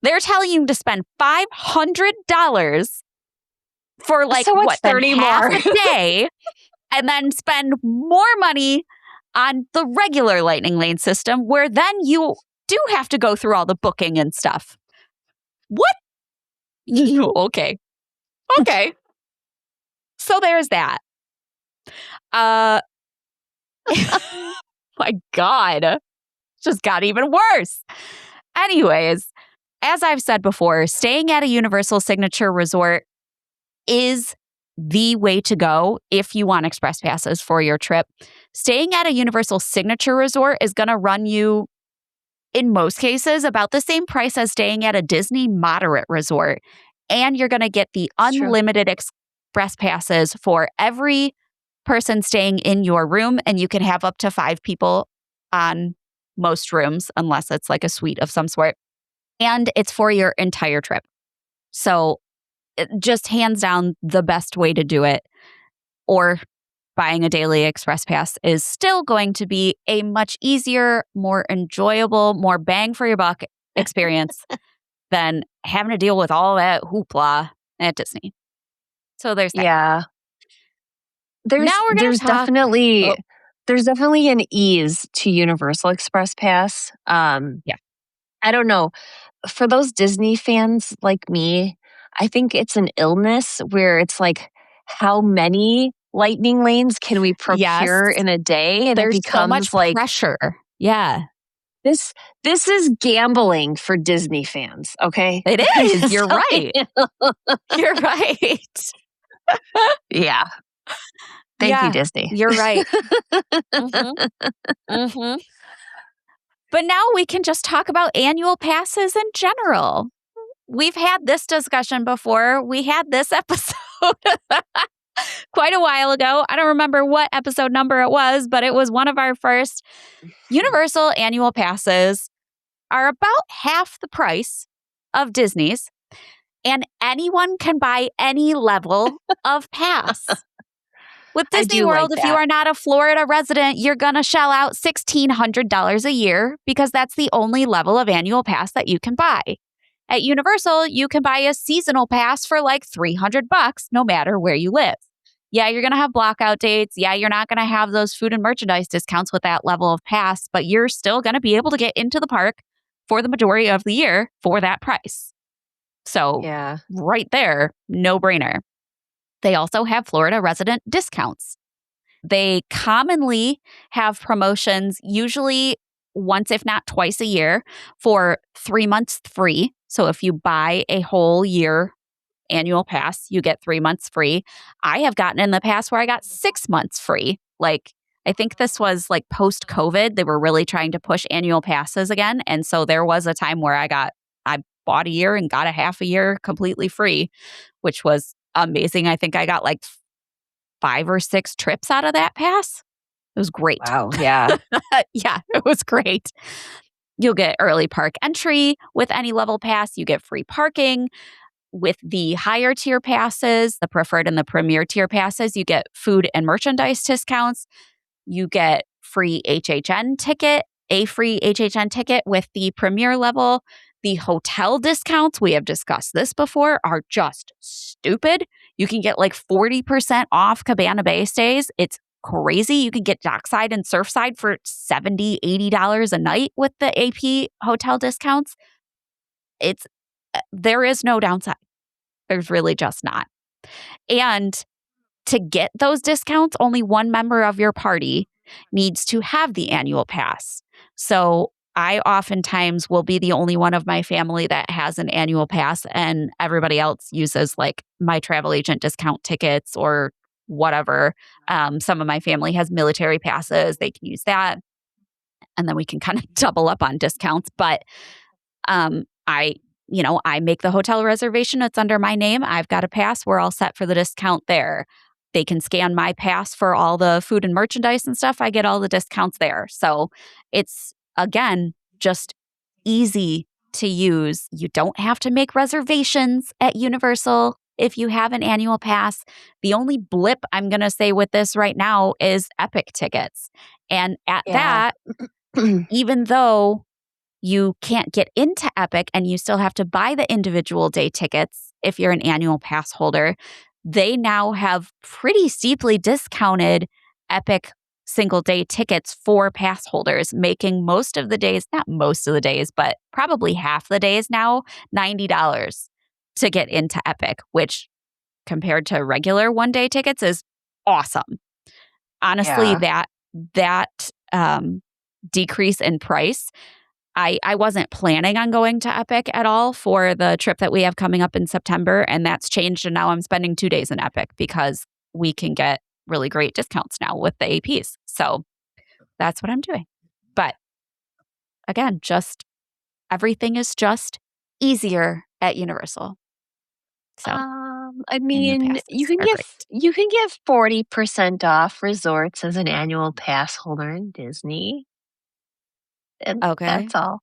They're telling you to spend $500 for like 30 more a day, and then spend more money on the regular Lightning Lane system, where then you do have to go through all the booking and stuff. What? Okay. So there's that. My God. Just got even worse. Anyways, as I've said before, staying at a Universal Signature Resort is the way to go if you want express passes for your trip. Staying at a Universal Signature Resort is going to run you, in most cases, about the same price as staying at a Disney moderate resort. And you're going to get the unlimited express passes for every person staying in your room, and you can have up to 5 people on most rooms, unless it's like a suite of some sort. And it's for your entire trip. So just hands down, the best way to do it, or buying a daily express pass, is still going to be a much easier, more enjoyable, more bang for your buck experience than having to deal with all that hoopla at Disney. So there's that. Yeah. There's Now we're going there's to talk. definitely there's definitely an ease to Universal Express Pass. Yeah. I don't know. For those Disney fans like me, I think it's an illness where it's like, how many lightning lanes can we procure in a day? And There's it so much becomes like pressure. Yeah. this is gambling for Disney fans, okay? It is. You're right. You're right. Yeah. Thank you, Disney. You're right. But now we can just talk about annual passes in general. We've had this discussion before. We had this episode quite a while ago. I don't remember what episode number it was, but it was one of our first. Universal annual passes are about half the price of Disney's, and anyone can buy any level of pass. With Disney World, if you are not a Florida resident, you're going to shell out $1,600 a year because that's the only level of annual pass that you can buy. At Universal, you can buy a seasonal pass for like $300 no matter where you live. Yeah, you're going to have blockout dates. Yeah, you're not going to have those food and merchandise discounts with that level of pass, but you're still going to be able to get into the park for the majority of the year for that price. So right there, no brainer. They also have Florida resident discounts. They commonly have promotions, usually once, if not twice a year, for 3 months free. So if you buy a whole year annual pass, you get 3 months free. I have gotten in the past where I got 6 months free. Like, I think this was like post-COVID. They were really trying to push annual passes again. And so there was a time where I bought a year and got a half a year completely free, which was amazing. I think I got like 5 or 6 trips out of that pass. It was great. Wow. Yeah. Yeah, it was great. You'll get early park entry with any level pass. You get free parking. With the higher tier passes, the preferred and the premier tier passes, you get food and merchandise discounts. You get free HHN ticket, a free HHN ticket with the premier level. The hotel discounts, we have discussed this before, are just stupid. You can get like 40% off Cabana Bay stays. It's crazy. You can get dockside and surfside for $70, $80 a night with the AP hotel discounts. There is no downside. There's really just not. And to get those discounts, only one member of your party needs to have the annual pass. So I oftentimes will be the only one of my family that has an annual pass, and everybody else uses like my travel agent discount tickets or whatever. Some of my family has military passes. They can use that. And then we can kind of double up on discounts. But I make the hotel reservation. It's under my name. I've got a pass. We're all set for the discount there. They can scan my pass for all the food and merchandise and stuff. I get all the discounts there. So it's, again, just easy to use. You don't have to make reservations at Universal if you have an annual pass. The only blip I'm going to say with this right now is Epic tickets. And at that, even though you can't get into Epic and you still have to buy the individual day tickets if you're an annual pass holder, they now have pretty steeply discounted Epic single day tickets for pass holders, making most of the days, not most of the days, but probably half the days now, $90 to get into Epic, which compared to regular one-day tickets is awesome. Honestly, that decrease in price, I wasn't planning on going to Epic at all for the trip that we have coming up in September, and that's changed, and now I'm spending 2 days in Epic because we can get really great discounts now with the APs. So that's what I'm doing. But again, just everything is just easier at Universal. So I mean, you can get 40% off resorts as an annual pass holder in Disney. And that's all.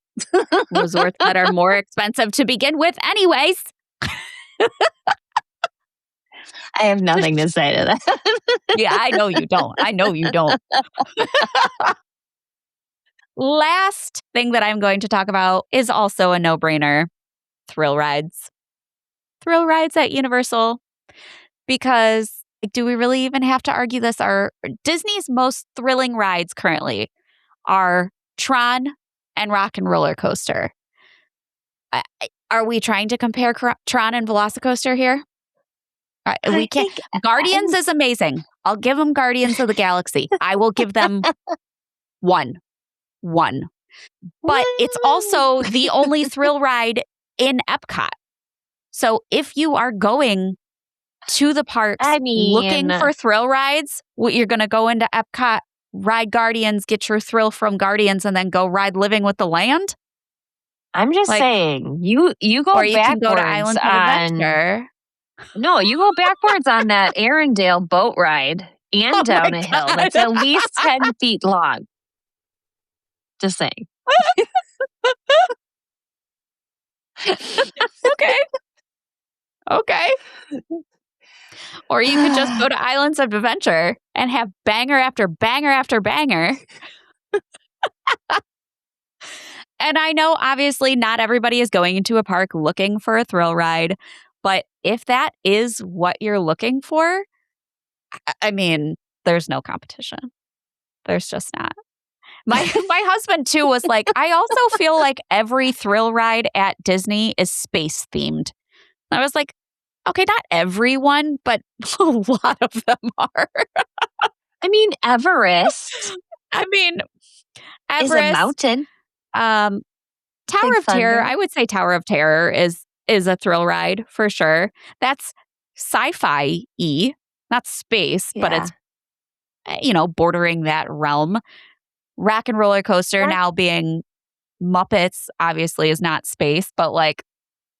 Resorts that are more expensive to begin with anyways. I have nothing to say to that. Yeah, I know you don't. Last thing that I'm going to talk about is also a no-brainer. thrill rides. Thrill rides at Universal. Because do we really even have to argue this? Disney's most thrilling rides currently are Tron and Rock and Roller Coaster. Are we trying to compare Tron and Velocicoaster here? We can't. Guardians is amazing. I'll give them Guardians of the Galaxy. I will give them one. But it's also the only thrill ride in Epcot. So if you are going to the parks looking for thrill rides, you're going to go into Epcot, ride Guardians, get your thrill from Guardians, and then go ride Living with the Land? I'm just saying, you go or you backwards can go to Islands of Adventure. No, you go backwards on that Arendelle boat ride and down a hill that's at least 10 feet long. Just saying. Okay. Or you could just go to Islands of Adventure and have banger after banger after banger. And I know, obviously, not everybody is going into a park looking for a thrill ride. But if that is what you're looking for, I mean, there's no competition. There's just not. My husband, too, was like, I also feel like every thrill ride at Disney is space themed. I was like, okay, not everyone, but a lot of them are. I mean, Everest. Everest is a mountain. Tower of Terror. I would say Tower of Terror is a thrill ride for sure. That's sci-fi-y, not space, but it's bordering that realm. Rock and Roller Coaster now being Muppets obviously is not space, but like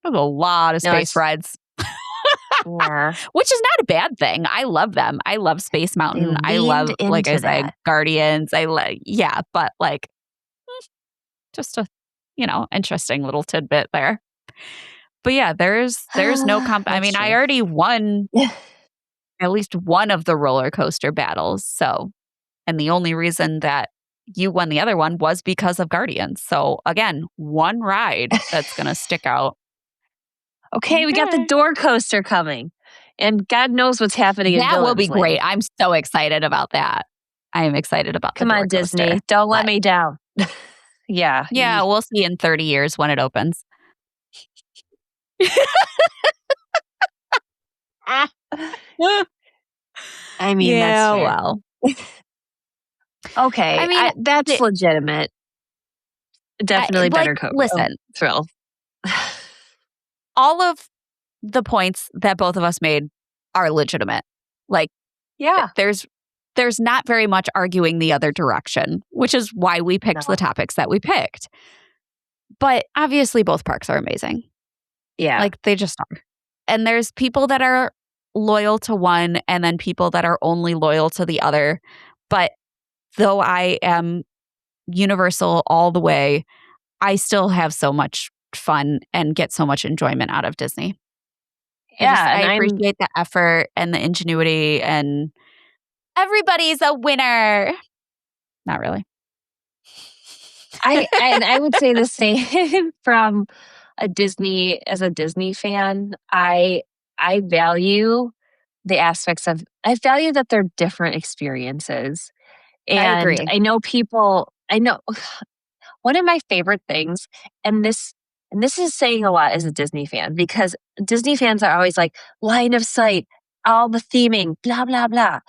there's a lot of space rides. Yeah. Which is not a bad thing. I love them. I love Space Mountain. I love, like I said, Guardians. But like just a interesting little tidbit there. But yeah, there's no I mean, I already won at least one of the roller coaster battles. So, and the only reason that you won the other one was because of Guardians. So again, one ride that's going to stick out. Okay, we got the door coaster coming. And God knows what's happening in That will be Villains Land. great. I'm so excited about that. I am excited about Come on, Disney. Don't let me down. Yeah. Yeah, we'll see in 30 years when it opens. I mean, that's fair. Well. Okay, I mean, that's legitimate. Definitely better thrill. All of the points that both of us made are legitimate. Like, yeah, there's not very much arguing the other direction, which is why we picked the topics that we picked. But obviously, both parks are amazing. Yeah, like they just are. And there's people that are loyal to one, and then people that are only loyal to the other. But though I am Universal all the way, I still have so much fun and get so much enjoyment out of Disney. Yeah, I appreciate the effort and the ingenuity, and everybody's a winner. Not really. I would say the same from as a Disney fan. I value the aspects of, I value that they're different experiences. And I agree. I know one of my favorite things, and this is saying a lot as a Disney fan, because Disney fans are always like, line of sight, all the theming, blah, blah, blah.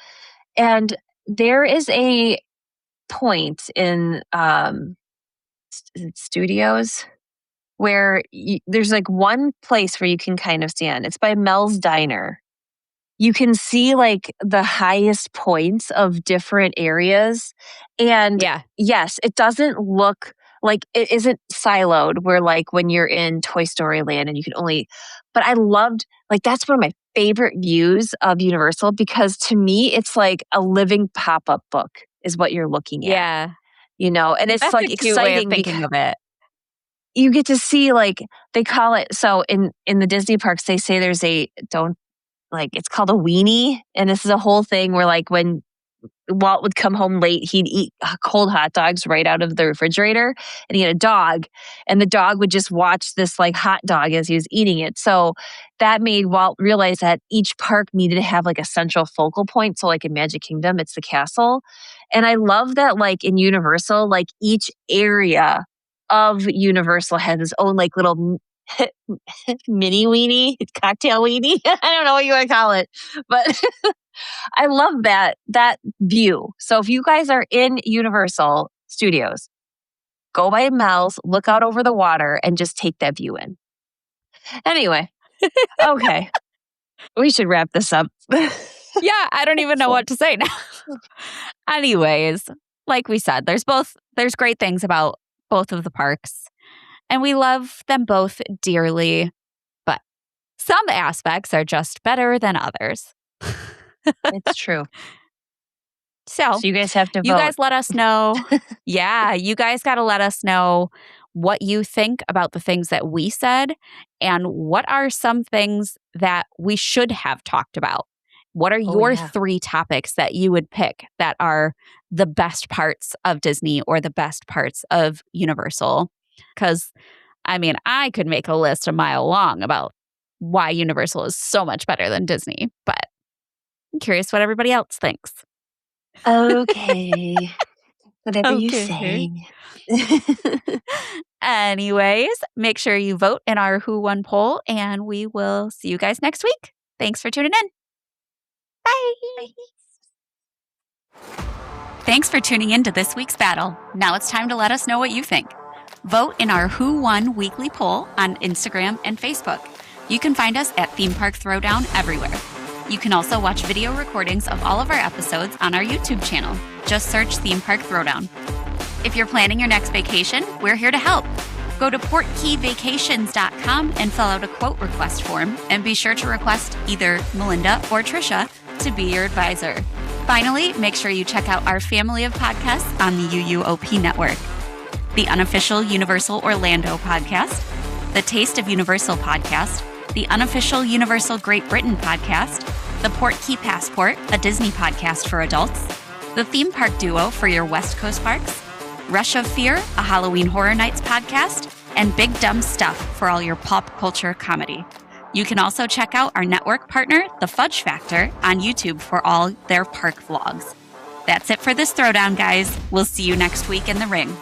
And there is a point in studios where there's like one place where you can kind of stand. It's by Mel's Diner. You can see like the highest points of different areas. And yes, it doesn't look like, it isn't siloed where like when you're in Toy Story Land and you can only, but I loved, like that's one of my favorite views of Universal, because to me, it's like a living pop-up book is what you're looking at. Yeah. And it's That's like a cute way of exciting thinking of it. You get to see, like, they call it, so in the Disney parks, they say there's it's called a weenie. And this is a whole thing where like when Walt would come home late. He'd eat cold hot dogs right out of the refrigerator, and he had a dog, and the dog would just watch this like hot dog as he was eating it. So that made Walt realize that each park needed to have like a central focal point. So like in Magic Kingdom, it's the castle. And I love that like in Universal, like each area of Universal has its own like little mini weenie, cocktail weenie. I don't know what you want to call it, but I love that view. So if you guys are in Universal Studios, go by Mel's, look out over the water, and just take that view in. Anyway, okay, we should wrap this up. Yeah, I don't even know what to say now. Anyways, like we said, there's great things about both of the parks, and we love them both dearly, but some aspects are just better than others. It's true. So you guys have to vote. You guys let us know. Yeah, you guys got to let us know what you think about the things that we said and what are some things that we should have talked about. What are your 3 topics that you would pick that are the best parts of Disney or the best parts of Universal? Because, I mean, I could make a list a mile long about why Universal is so much better than Disney, but I'm curious what everybody else thinks. Okay. Whatever you say. Anyways, make sure you vote in our Who Won poll, and we will see you guys next week. Thanks for tuning in. Bye. Thanks for tuning in to this week's battle. Now it's time to let us know what you think. Vote in our Who Won weekly poll on Instagram and Facebook. You can find us at Theme Park Throwdown everywhere. You can also watch video recordings of all of our episodes on our YouTube channel. Just search Theme Park Throwdown. If you're planning your next vacation, we're here to help. Go to portkeyvacations.com and fill out a quote request form, and be sure to request either Melinda or Tricia to be your advisor. Finally, make sure you check out our family of podcasts on the UUOP network. The unofficial Universal Orlando podcast, the Taste of Universal podcast, the unofficial Universal Great Britain podcast, the Portkey Passport, a Disney podcast for adults, the Theme Park Duo for your West Coast parks, Rush of Fear, a Halloween Horror Nights podcast, and Big Dumb Stuff for all your pop culture comedy. You can also check out our network partner, The Fudge Factor, on YouTube for all their park vlogs. That's it for this throwdown, guys. We'll see you next week in the ring.